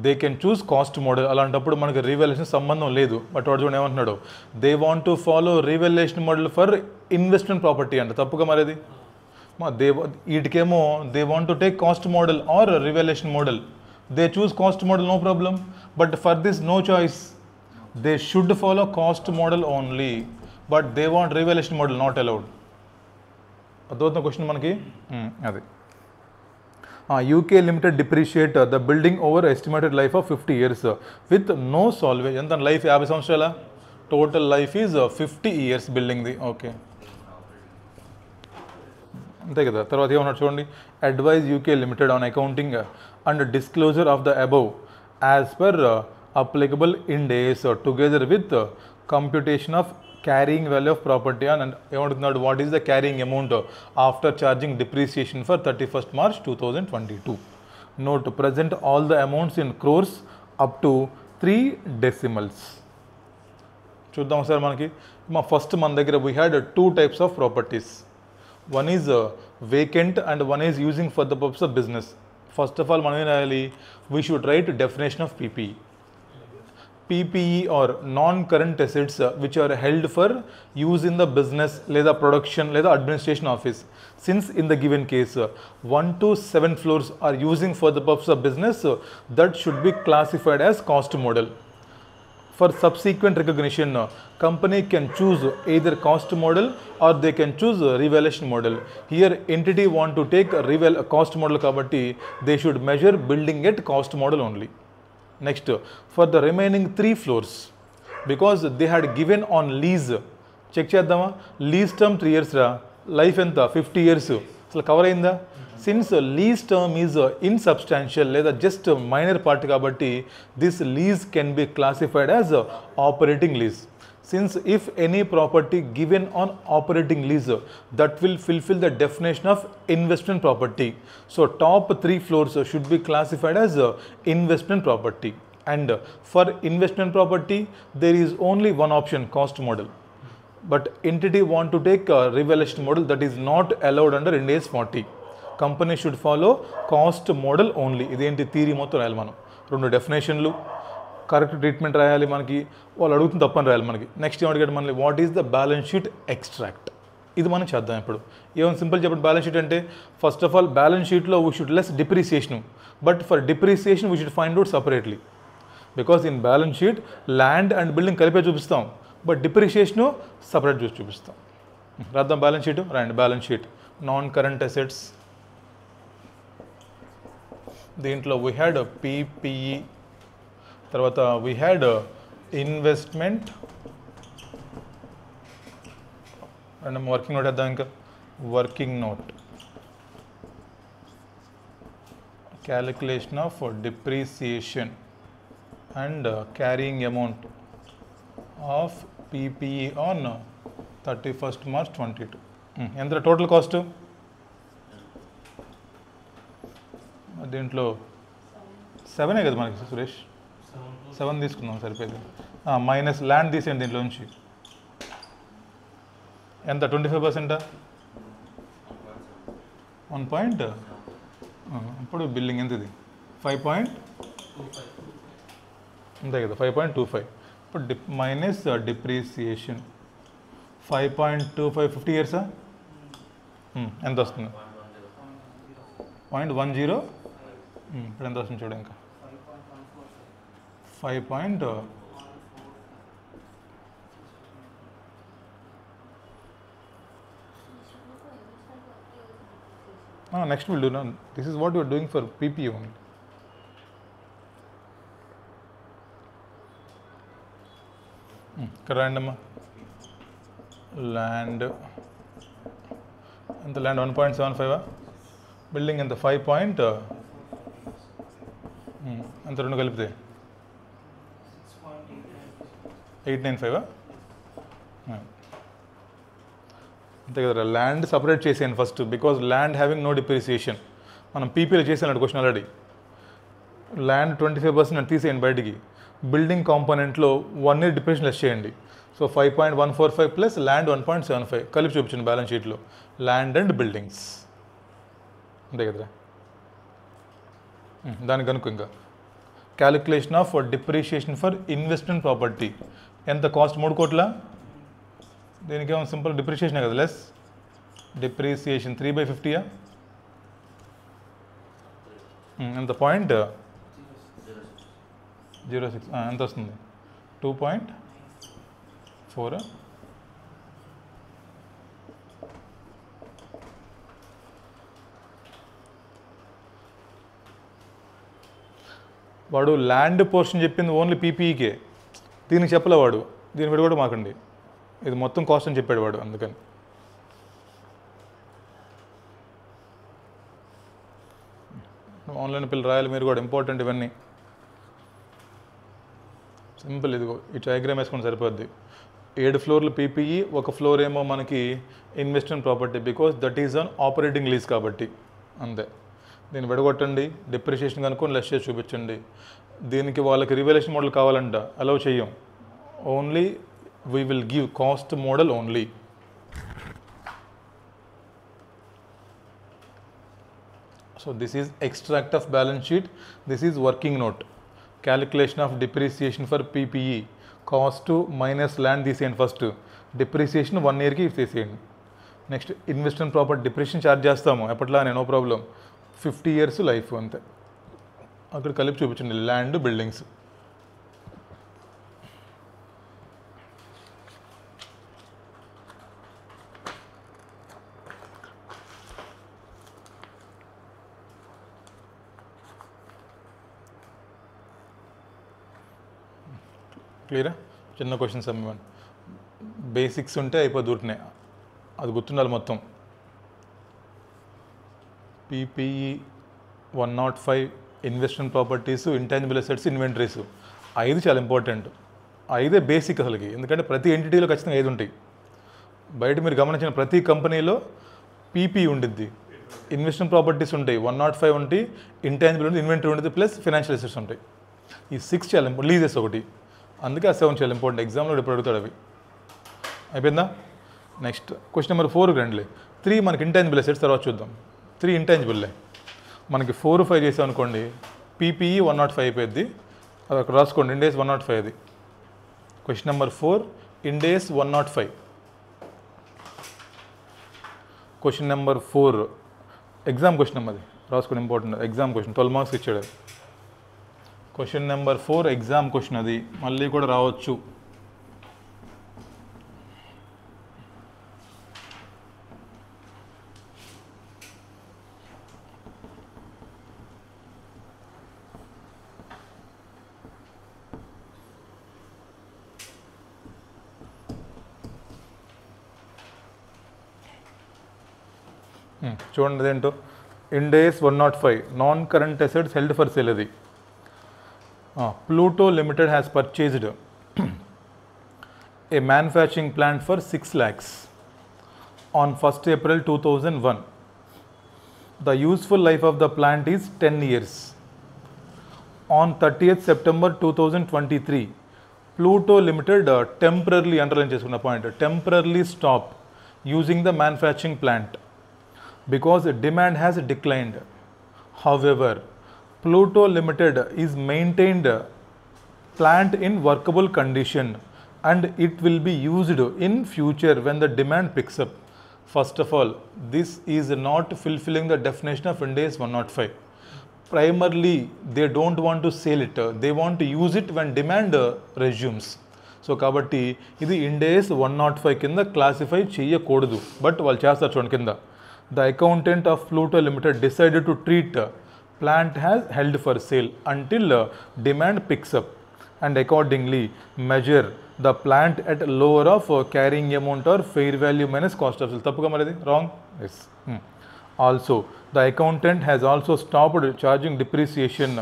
they can choose cost model. అలాంటప్పుడు మనకి revaluation సంబంధం లేదు. But వాడు చూడండి ఏమంటున్నాడు, they want to follow revaluation model for investment property అంట. తప్పుగా మరేది వీటికేమో they want to take cost model or revaluation model. They choose cost model, no problem. But for this no choice, they should follow cost model only. But they want revaluation model, not allowed. అర్థమవుతున్న question మనకి అది. UK Limited depreciate the building over estimated life of 50 years with no salvage. ఎంత life 50 సంవత్సరాల, total life is 50 years బిల్డింగ్ది. Okay, అంతే కదా. తర్వాత ఏమన్నా చూడండి, advise UK Limited on accounting and disclosure of the above as per applicable Ind AS together with computation of carrying value of property. And ఏమంటున్నాడు, what is the carrying amount after charging depreciation for 31st March 2022. Note, present all the amounts in crores up to 3 decimals. చూద్దాం sir. మనకి first మన దగ్గర we had 2 types of properties. One is vacant and one is using for the purpose of business. First of all మనం ఏం రాయాలి, we should write definition of PPE. PPE or non-current assets which are held for use in the business లేదా production లేదా administration office. Since in the given case 1 to 7 floors are using for the purpose of business, that should be classified as cost model. For subsequent recognition, company can choose either cost model or they can choose revaluation model. Here entity want to take cost model kabatti they should measure building at cost model only. Next, for the remaining 3 floors, because they had given on lease, check చేద్దామా, lease term 3 years రా, life ఎంత 50 years, అసలు cover అయిందా? Since lease term is ఇన్సబ్స్టాన్షియల్ లేదా just minor part కాబట్టి this lease can be classified as operating lease. since if any property given on operating lease that will fulfill the definition of investment property. So top 3 floors should be classified as investment property, and for investment property there is only one option, cost model. But entity want to take a revaluation model, that is not allowed under Ind AS 40. Company should follow cost model only. ఇదేంటి theory మొత్తం రాయాలి మనం, 2 డెఫినేషన్లు, correct treatment రాయాలి, మనకి వాళ్ళు అడుగుతుంది తప్పని రాయాలి. మనకి నెక్స్ట్ ఏం అడిగాడు మనల్ని, what is the balance sheet extract. ఇది మనం చేద్దాం ఇప్పుడు. ఏమైనా సింపుల్ చెప్పండి, బ్యాలెన్స్ షీట్ అంటే ఫస్ట్ ఆఫ్ ఆల్ బ్యాలెన్స్ షీట్లో we should less depreciation, but for depreciation we should find out separately, because in balance sheet land and building కలిపే చూపిస్తాం, బట్ డిప్రిసియేషను సపరేట్ చూసి చూపిస్తాం. రాద్దాం బ్యాలెన్స్ షీట్, రాయండి balance sheet. Non current assets, దీంట్లో we had PPE, తర్వాత we had investment, and working note వేద్దాం, ఇంకా working note, calculation of depreciation and carrying amount of PPE on 31st March 22. ఎంత total cost? దీంట్లో 7 కదా మనకి సురేష్, 7 తీసుకుందాం సరిపోయింది. మైనస్ ల్యాండ్ తీసేయండి దీంట్లో నుంచి, ఎంత 25%? 1. ఇప్పుడు బిల్లింగ్ ఎంత ఇది? 5. అంతే కదా, 5.25. ఇప్పుడు మైనస్ డిప్రిసియేషన్ 5.25, 50 years ఎంత వస్తుంది? 0.10. ఇప్పుడు ఎంత వస్తుంది చూడ, ఇంకా 5. Next we'll do now. This is what you are doing for PP only. Random land, and the land 1.75, building in the 5. And the 2 895. అంతే కదా, ల్యాండ్ సపరేట్ చేసాను first, because land having no depreciation. మనం పీపీలో చేసాను question already. Land 25% అని తీసేయండి బయటికి, building కాంపోనెంట్లో 1 year depreciation less చేయండి. సో 5.145 ప్లస్ ల్యాండ్ 1.75 కలిపి చూపించండి బ్యాలెన్స్ షీట్లో, ల్యాండ్ అండ్ బిల్డింగ్స్. అంతే కదరా, దానికి కనుక ఇంకా calculation of depreciation for investment property ఎంత కాస్ట్? 3 కోట్ల. దీనికేమో సింపుల్ డిప్రిషియేషన్ కదా, లెస్ డిప్రిసియేషన్ 3/50. ఎంత? 0.06. ఎంత వస్తుంది? 2.4. వాడు ల్యాండ్ పోర్షన్ చెప్పింది ఓన్లీ పీపీఈకే, దీనికి చెప్పలే వాడు, దీని మీద కూడా మాకండి, ఇది మొత్తం కాస్ట్ అని చెప్పాడు వాడు. అందుకని ఆన్లైన్ పిల్లలు రాయాలి మీరు కూడా, ఇంపార్టెంట్ ఇవన్నీ. సింపుల్, ఇదిగో ఈ డయాగ్రామ్ వేసుకొని సరిపోద్ది. 7 floors పీపీఈ, 1 floor ఏమో మనకి investment property, because that is on operating lease కాబట్టి. అంతే, దీన్ని విడగొట్టండి, డిప్రిషియేషన్ కనుక్కొని లెస్ చేసి చూపించండి. దీనికి వాళ్ళకి రివాల్యుయేషన్ మోడల్ కావాలంట, అలౌ చెయ్యం, only we will give cost model only. So this is extract of balance sheet, this is working note, calculation of depreciation for PPE, cost minus land తీసేయండి first, depreciation 1 yearకి తీసేయండి. Next investment property depreciation charge చేస్తాము ఎప్పట్లానే, no problem, 50 years life అంతే. అక్కడ కలిపి చూపించండి land buildings. క్లియరా? చిన్న questions అమ్మ, బేసిక్స్ ఉంటే అయిపోతుంటున్నాయి, అది గుర్తుండాలి మొత్తం. PPE 105, investment properties, intangible assets, inventories, 5 చాలా ఇంపార్టెంట్. ఐదే బేసిక్ అసలుకి, ఎందుకంటే ప్రతి ఎంటిటీలో ఖచ్చితంగా 5 ఉంటాయి. బయట మీరు గమనించిన ప్రతి కంపెనీలో పీపీ ఉండిద్ది, ఇన్వెస్ట్మెంట్ ప్రాపర్టీస్ ఉంటాయి, 105 ఉంటాయి, ఇంటాంజిబుల్ ఉంటుంది, ఇన్వెంటరీ ఉంటుంది, ప్లస్ ఫైనాన్షియల్ అసెట్స్ ఉంటాయి. ఈ 6 చాలా లీజెస్ ఒకటి, అందుకే ఆ 7 చాలా ఇంపార్టెంట్. ఎగ్జామ్లో ఇప్పుడు అడుగుతాడు అవి. అయిపోయిందా? నెక్స్ట్ క్వశ్చన్ నెంబర్ 4 రండి. 3 మనకి ఇంటాంజిబుల్ అసెట్స్ తర్వాత చూద్దాం. 3 ఇంటాంజిబుల్లే. మనకి 4, 5 చేసాం అనుకోండి, పీపీఈ 105 అయిపోయింది. అది అక్కడ రాసుకోండి, ఇండేస్ 105 అది. Question number 4 ఇండేస్ 105. Question number 4 exam question number అది రాసుకోండి, ఇంపార్టెంట్ ఎగ్జామ్ క్వశ్చన్, 12 మార్క్స్ ఇచ్చాడు. క్వశ్చన్ నెంబర్ 4 ఎగ్జామ్ క్వశ్చన్ అది, మళ్ళీ కూడా రావచ్చు. చూడండి అదేంటో, ఇండేస్ 105 non current assets held for sale అది. Pluto Limited has purchased a manufacturing plant for 6 lakhs on 1st April 2001. The useful life of the plant is 10 years. On 30th September 2023, Pluto Limited temporarily, underline చేసుకున్న point, temporarily stopped using the manufacturing plant because demand has declined. However, Pluto Limited is maintained plant in workable condition and it will be used in future when the demand picks up. First of all, this is not fulfilling the definition of Ind AS 105. Primarily, they don't want to sell it, they want to use it when demand resumes. So కాబట్టి ఇది Ind AS 105 కింద classify చేయకూడదు, but వాళ్ళు చేస్తారు చూడండి కింద. The accountant of Pluto Limited decided to treat plant has held for sale until demand picks up and accordingly measure the plant at lower of carrying amount or fair value minus cost of sale. తప్పుగా మరి wrong? Yes. Also, the accountant has also stopped charging depreciation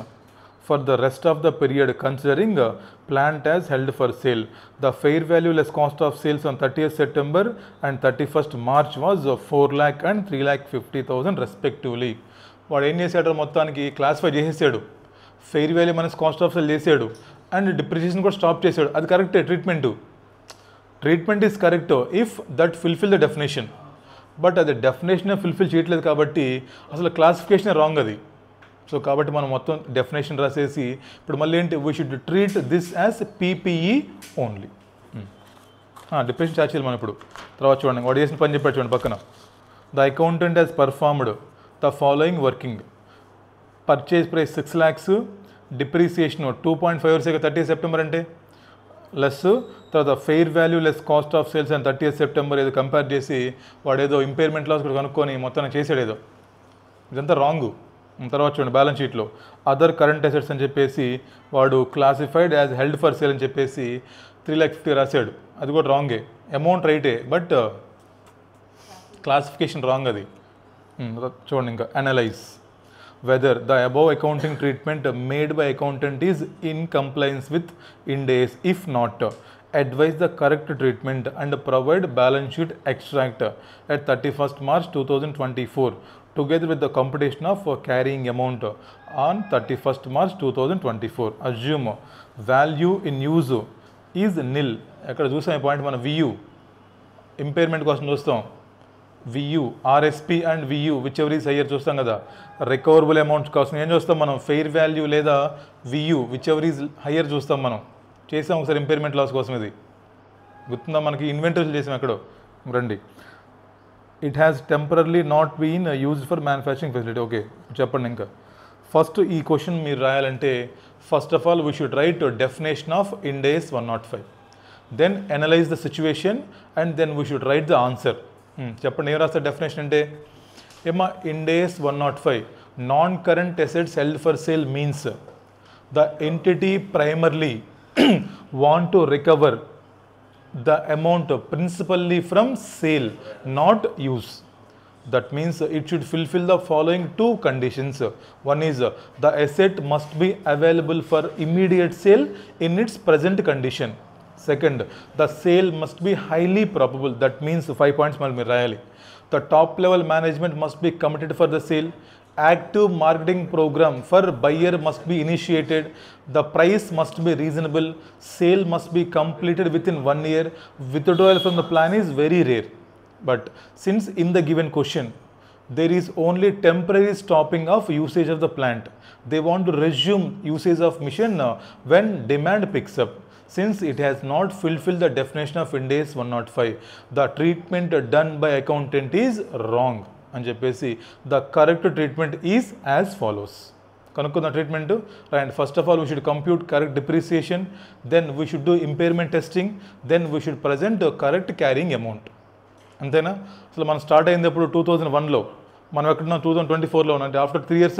for the rest of the period considering plant as held for sale. The fair value less cost of sales on 30th September and 31st March was 4 lakh and 3,50,000 respectively. వాడు ఏం చేశాడు, మొత్తానికి classify చేసేసాడు, fair value minus cost of sale చేసాడు, and depreciation కూడా stop చేశాడు. అది కరెక్టే, treatment is correct if that fulfil the definition. But అది డెఫినేషన్ ఫుల్ఫిల్ చేయట్లేదు కాబట్టి అసలు క్లాసిఫికేషన్ రాంగ్ అది. సో కాబట్టి మనం మొత్తం డెఫినేషన్ రాసేసి ఇప్పుడు మళ్ళీ ఏంటి, we should treat this as PPE only. Depression charge చేయాలి మనం ఇప్పుడు. తర్వాత చూడండి వాడు చేసిన పని చెప్పాడు చూడండి పక్కన. The accountant has performed the following working: purchase price 6 lakhs, depreciation 2.5 30th September అంటే లెస్, తర్వాత fair value less cost of sales and 30th September ఏదో కంపేర్ చేసి వాడు ఏదో ఇంపైర్మెంట్ లాస్ కూడా కనుక్కొని మొత్తాన్ని చేసాడు ఏదో. ఇదంతా రాంగు. తర్వాత చూడండి బ్యాలెన్స్ షీట్లో అదర్ కరెంట్ అసెట్స్ అని చెప్పేసి వాడు classified as held for sale అని చెప్పేసి 3,50,000 రాశాడు. అది కూడా రాంగే, అమౌంట్ రైటే బట్ క్లాసిఫికేషన్ రాంగ్ అది. చూడండి ఇంకా analyse whether the above accounting treatment made by accountant is in compliance with Ind AS. If not, advise the correct treatment and provide balance sheet extract at 31st March 2024 together with the computation of carrying amount on 31st March 2024. Assume value in use is nil. ఎక్కడ చూసాం ఈ point మనం VU impairment కోసం చూస్తాం. VU, RSP and VU which ever is higher చూస్తాం కదా. Recoverable amounts కోసం ఏం చూస్తాం మనం, ఫెయిర్ వాల్యూ లేదా VU which ever is higher చూస్తాం మనం. చేసాం ఒకసారి ఇంపైర్మెంట్ లాస్ కోసం, ఇది గుర్తుందా మనకి, ఇన్వెంటరీస్ చేసాం ఎక్కడో. రండి, it has temporary not been used for manufacturing facility. Okay చెప్పండి ఇంకా. ఫస్ట్ ఈ క్వశ్చన్ మీరు రాయాలంటే first of all we should write definition of Ind AS 105, then analyse the situation and then we should write the answer. చెప్పండి ఏం రాస్తారు definition అంటే. ఏమా Ind AS 105 non current assets held for sale means the entity primarily want to recover the amount principally from sale not use. That means it should fulfill the following 2 conditions. One is the asset must be available for immediate sale in its present condition. Second, the sale must be highly probable. That means 5 points మళ్ళీ మీరు రాయాలి. The top level management must be committed for the sale. Active marketing program for buyer must be initiated. The price must be reasonable. Sale must be completed within 1 year. Withdrawal from the plan is very rare. But since in the given question, there is only temporary stopping of usage of the plant, they want to resume usage of machine when demand picks up. Since it has not fulfilled the definition of Ind AS 105, the treatment done by accountant is wrong. అని చెప్పేసి the correct treatment is as follows. కనుక్కున్న treatment right. First of all we should compute correct depreciation, then we should do impairment testing, then we should present correct carrying amount. అంతేనా? అసలు మనం start అయింది ఎప్పుడు 2001లో, మనం ఎక్కడున్నాం 2024లో ఉన్నాం. అంటే ఆఫ్టర్ 3 years.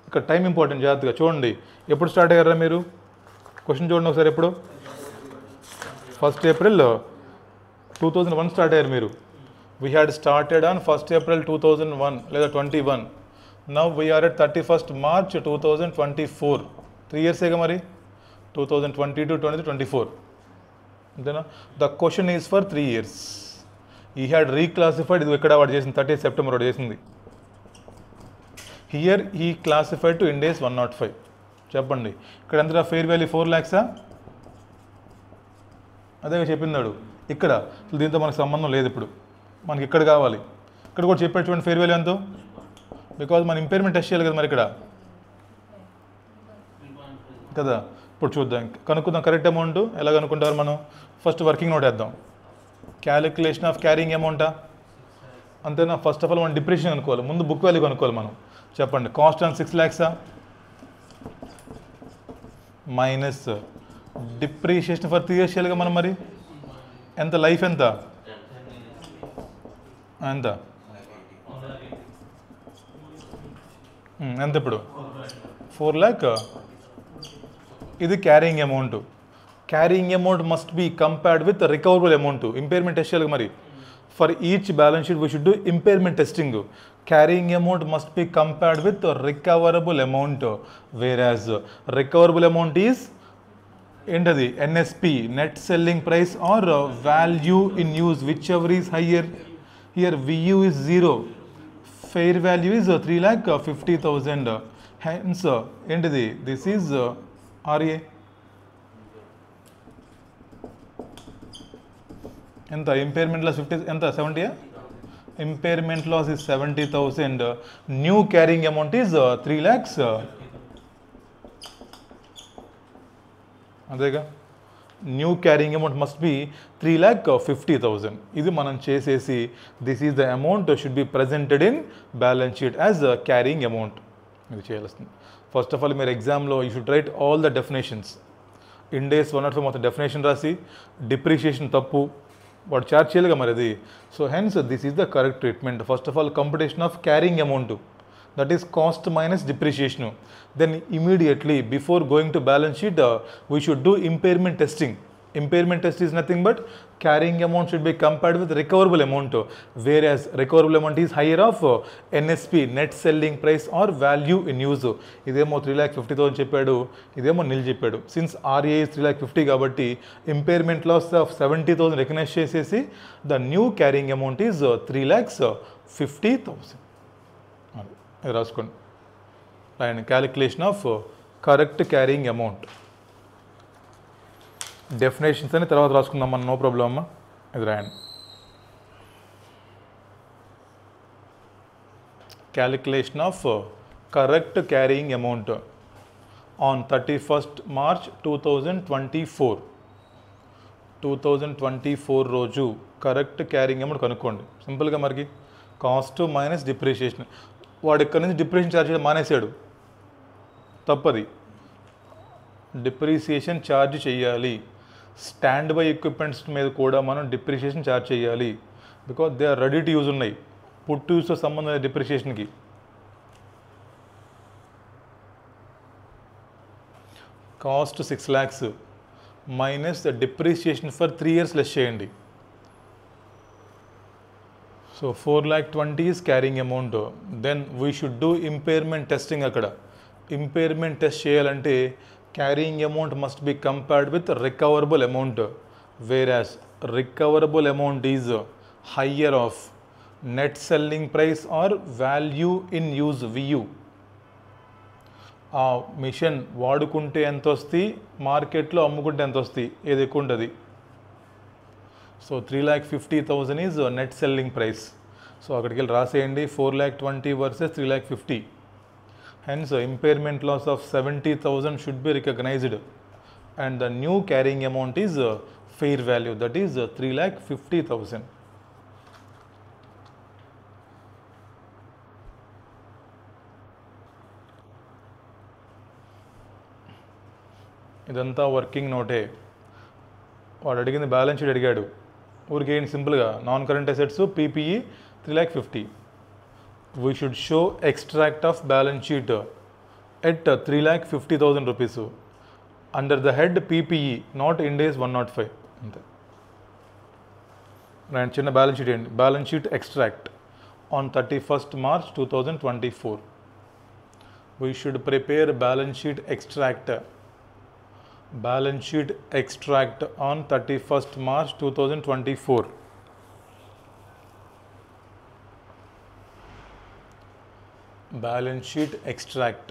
ఇక్కడ టైం ఇంపార్టెంట్, జాగ్రత్తగా చూడండి. ఎప్పుడు స్టార్ట్ అయ్యారా మీరు? క్వశ్చన్ చూడండి ఒకసారి. ఎప్పుడు? 1st April 2001 స్టార్ట్ అయ్యారు మీరు. We had started on 1st April 2001 లేదా 21. Now we are at 31st March 2024. 3 years ఏగా మరి. 2022, 23, 24. అంతేనా? The question is for 3 years. He had reclassified, ఇది ఇక్కడ వాడు చేసింది 30th September వాడు చేసింది. Here he classified to Ind AS 105. చెప్పండి ఇక్కడ ఎంత ఫెయిర్ వాల్యూ 4 lakhs. అదేగా చెప్పిందాడు ఇక్కడ. దీంతో మనకు సంబంధం లేదు ఇప్పుడు, మనకి ఇక్కడ కావాలి. ఇక్కడ కూడా చెప్పేటువంటి ఫెయిర్ వాల్యూ ఎంతో, బికాజ్ మనం ఇంపైర్మెంట్ టెస్ట్ చేయాలి కదా మరి ఇక్కడ కదా. ఇప్పుడు చూద్దాం, కనుక్కుందాం కరెక్ట్ అమౌంట్. ఎలా కనుక్కుంటారు మనం? ఫస్ట్ వర్కింగ్ నోట్ వేద్దాం. క్యాలిక్యులేషన్ ఆఫ్ క్యారింగ్ అమౌంటా? అంతేనా? ఫస్ట్ ఆఫ్ ఆల్ మనం డిప్రిషియేషన్ అనుకోవాలి, ముందు బుక్ వాల్యూ కనుక్కోవాలి మనం. చెప్పండి, cost on 6 lakhs minus depreciation for 3 years చేయాలిగా మనం. మరి ఎంత? లైఫ్ ఎంత? ఎంత ఎంత ఇప్పుడు? 4 lakh. ఇది carrying amount. Carrying amount must be compared with recoverable amount. Impairment test చేయాలి మరి. For each balance sheet we should do impairment testing. Carrying amount must be compared with recoverable amount. Whereas recoverable amount is ఏంటది? NSP, net selling price or value in use, whichever is higher. Here VU is 0, fair value is 3,50,000. Hence, ఏంటిది? This is RA. ఎంత? Impairment loss 50 ఎంత? 70. Impairment loss is 70,000. New carrying amount is 3 lakhs. అదేగా. New carrying amount must be 3,50,000. ఇది మనం చేసేసి this is the amount should be presented in balance sheet as carrying amount. ఇది చేయాల్సింది. First of all మీరు ఎగ్జామ్లో you should write all the definitions. Ind AS 105 మొత్తం definition రాసి, డిప్రిషియేషన్ తప్పు వాడు చార్జ్ చేయాలిగా మరి అది. So hence this is the correct treatment. First of all computation of carrying amount, that is cost minus depreciation. Then immediately before going to balance sheet we should do impairment testing. Impairment test is nothing but carrying amount should be compared with recoverable amount, whereas recoverable amount is higher of NSP, net selling price or value in use. ఇదేమో 3,50,000 చెప్పాడు, ఇదేమో నిల్ చెప్పాడు. Since RA is 3,50,000 కాబట్టి impairment loss of 70,000 recognise చేసేసి the new carrying amount is 3,50,000. రాసుకోండి. And calculation of correct carrying amount. Definitions అని తర్వాత రాసుకుందాం మనం, నో ప్రాబ్లం అమ్మా. ఇది రాయండి. Calculation of correct carrying amount on 31st March 2024. 2024 రోజు కరెక్ట్ క్యారింగ్ అమౌంట్ కనుక్కోండి. సింపుల్గా మనకి కాస్ట్ మైనస్ డిప్రిషియేషన్. వాడు ఇక్కడ నుంచి డిప్రిషియేషన్ ఛార్జ్ చేయడం మానేశాడు, తప్పది. డిప్రిసియేషన్ ఛార్జ్ చేయాలి. స్టాండ్ బై ఎక్విప్మెంట్స్ మీద కూడా మనం డిప్రిషియేషన్ ఛార్జ్ చేయాలి, because they are ready to use ఉన్నాయి. పుట్ టు యూస్తో సంబంధం లేదు డిప్రిషియేషన్కి. Cost 6 lakhs minus the depreciation for 3 years less చేయండి. So 4,20,000 is carrying amount. Then we should do impairment testing. అక్కడ ఇంపైర్మెంట్ టెస్ట్ చేయాలంటే carrying amount must be compared with recoverable amount, whereas recoverable amount is higher of net selling price or value in use VU. ఆ machine వాడుకుంటే ఎంత వస్తుంది, మార్కెట్లో అమ్ముకుంటే ఎంత వస్తుంది, ఏది ఎక్కువ ఉంటుంది. So 3,50,000 is net selling price. So అక్కడికి వెళ్ళి రాసేయండి 4,20,000 versus 3,50,000. Hence, impairment loss of 70,000 should be recognized, and the new carrying amount is fair value, that is 3,50,000. ఇదంతా వర్కింగ్ నోటే. వాడు అడిగింది బ్యాలెన్స్ షీట్ అడిగాడు. ఊరికి ఏంటి సింపుల్గా non current assets PPE 3,50,000. We should show extract of balance sheet at 3,50,000 rupees under the head PPE, not Ind AS 105. And చిన్న balance sheet ఏంటి, balance sheet extract on 31st March 2024. We should prepare balance sheet extract on 31st March 2024. Balance sheet extract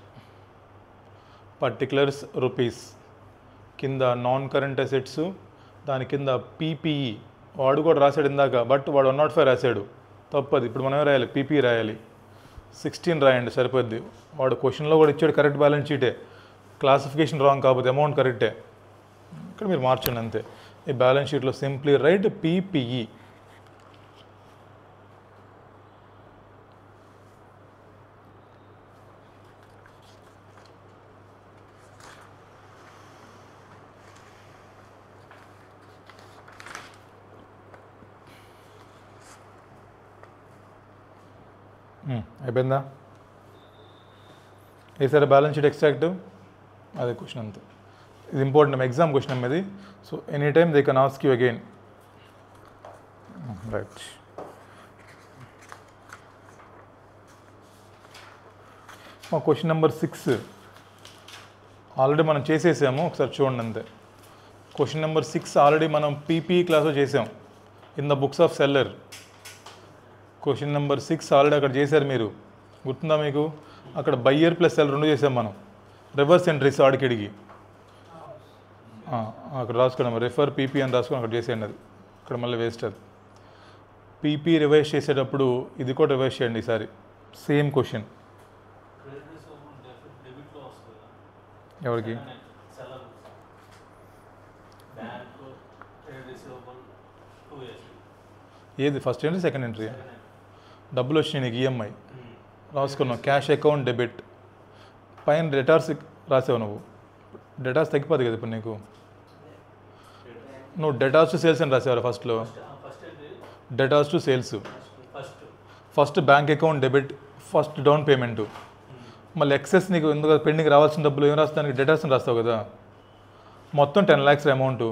particulars rupees కింద non current assets, దాని కింద PPE వాడు కూడా రాశాడు ఇందాక, but వాడు 105 రాశాడు, తప్పది. ఇప్పుడు మనమే రాయాలి, పీపీఈ రాయాలి. 16 రాయండి సరిపోద్ది. వాడు క్వశ్చన్లో కూడా ఇచ్చాడు కరెక్ట్ బ్యాలెన్స్ షీటే, క్లాసిఫికేషన్ రాంగ్ కాకపోతే అమౌంట్ కరెక్టే. ఇక్కడ మీరు మార్చండి అంతే. ఈ బ్యాలెన్స్ షీట్లో సింప్లీ రైట్ పీపీఈ. అయిపోయిందా? వేసారా బ్యాలెన్స్ షీట్ ఎక్స్ట్రాక్ట్? అదే క్వశ్చన్ అంతే. ఇది ఇంపార్టెంట్ ఎగ్జామ్ క్వశ్చన్ ఇది. So any time they can ask you again. Right. మా క్వశ్చన్ నెంబర్ 6 ఆల్రెడీ మనం చేసేసాము, ఒకసారి చూడండి అంతే. క్వశ్చన్ నెంబర్ 6 ఆల్రెడీ మనం పీపీఈ క్లాస్లో చేసాం in the books of seller. Question number 6 already అక్కడ చేశారు మీరు, గుర్తుందా మీకు? అక్కడ బయ్యర్ ప్లస్ సెల్లర్ రెండు చేసాం మనం. రివర్స్ ఎంట్రీస్ ఆడికిడికి అక్కడ రాసుకోండి, రిఫర్ పీపీ అని రాసుకొని అక్కడ చేసేయండి. అది ఇక్కడ మళ్ళీ వేస్ట్. అది పీపీ రివైజ్ చేసేటప్పుడు ఇది కూడా రివైజ్ చేయండి ఈసారి. Same question. ఎవరికి? ఏది ఫస్ట్ ఎంట్రీ సెకండ్ ఎంట్రీ? డబ్బులు వచ్చినాయి నీకు ఈఎంఐ రాసుకున్నావు, క్యాష్ అకౌంట్ డెబిట్. పైన డెటార్స్ రాసావు నువ్వు, డెటార్స్ తగ్గిపోదు కదా ఇప్పుడు నీకు. నువ్వు డెటార్స్ టు సేల్స్ అని రాసేవారు ఫస్ట్లో. Debtors to sales, first bank account debit, first down payment. మళ్ళీ ఎక్సెస్ నీకు ఎందుకు పెండింగ్ రావాల్సిన డబ్బులు ఏం రాస్తానికి డెటార్స్ అని రాస్తావు కదా. మొత్తం 10 lakhs అమౌంట్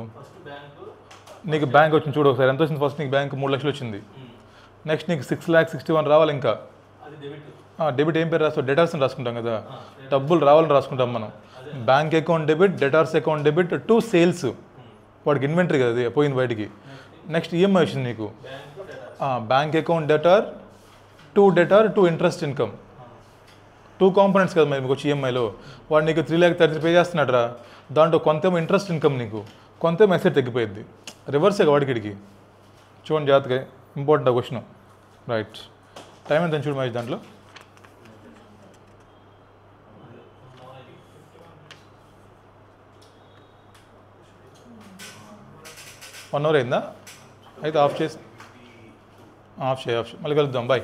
నీకు బ్యాంక్ వచ్చింది చూడు ఒకసారి, ఎంత వచ్చింది? ఫస్ట్ నీకు బ్యాంక్ 3 లక్షలు వచ్చింది. నెక్స్ట్ నీకు 6,61,000 రావాలి. ఇంకా డెబిట్ ఏం పేరు రాస్తావు? డెటార్స్ అని రాసుకుంటాం కదా, డబ్బులు రావాలని రాసుకుంటాం మనం. Bank account debit, debtors account debit to sales, వాడికి ఇన్వెంటరీ కదా అది పోయింది బయటికి. నెక్స్ట్ ఈఎంఐ వచ్చింది నీకు, bank account debtor to interest income. 2 components కదా మరి మీకు వచ్చి ఈఎంఐలో. వాడు నీకు 3,30,000 పే చేస్తున్నాడు రా, దాంట్లో కొంతేమో ఇంట్రెస్ట్ ఇన్కమ్ నీకు, కొంతేమో అసెట్ తగ్గిపోయింది. రివర్సే వాడికిడికి. చూడండి జాగ్రత్తగా, ఇంపార్టెంట్ ఆ క్వశ్చన్. రైట్. టైం ఎంత చూడు మ్యాచ్ దాంట్లో? 1 hour అయిందా? అయితే ఆఫ్ చేయి, మళ్ళీ కలుద్దాం. బాయ్.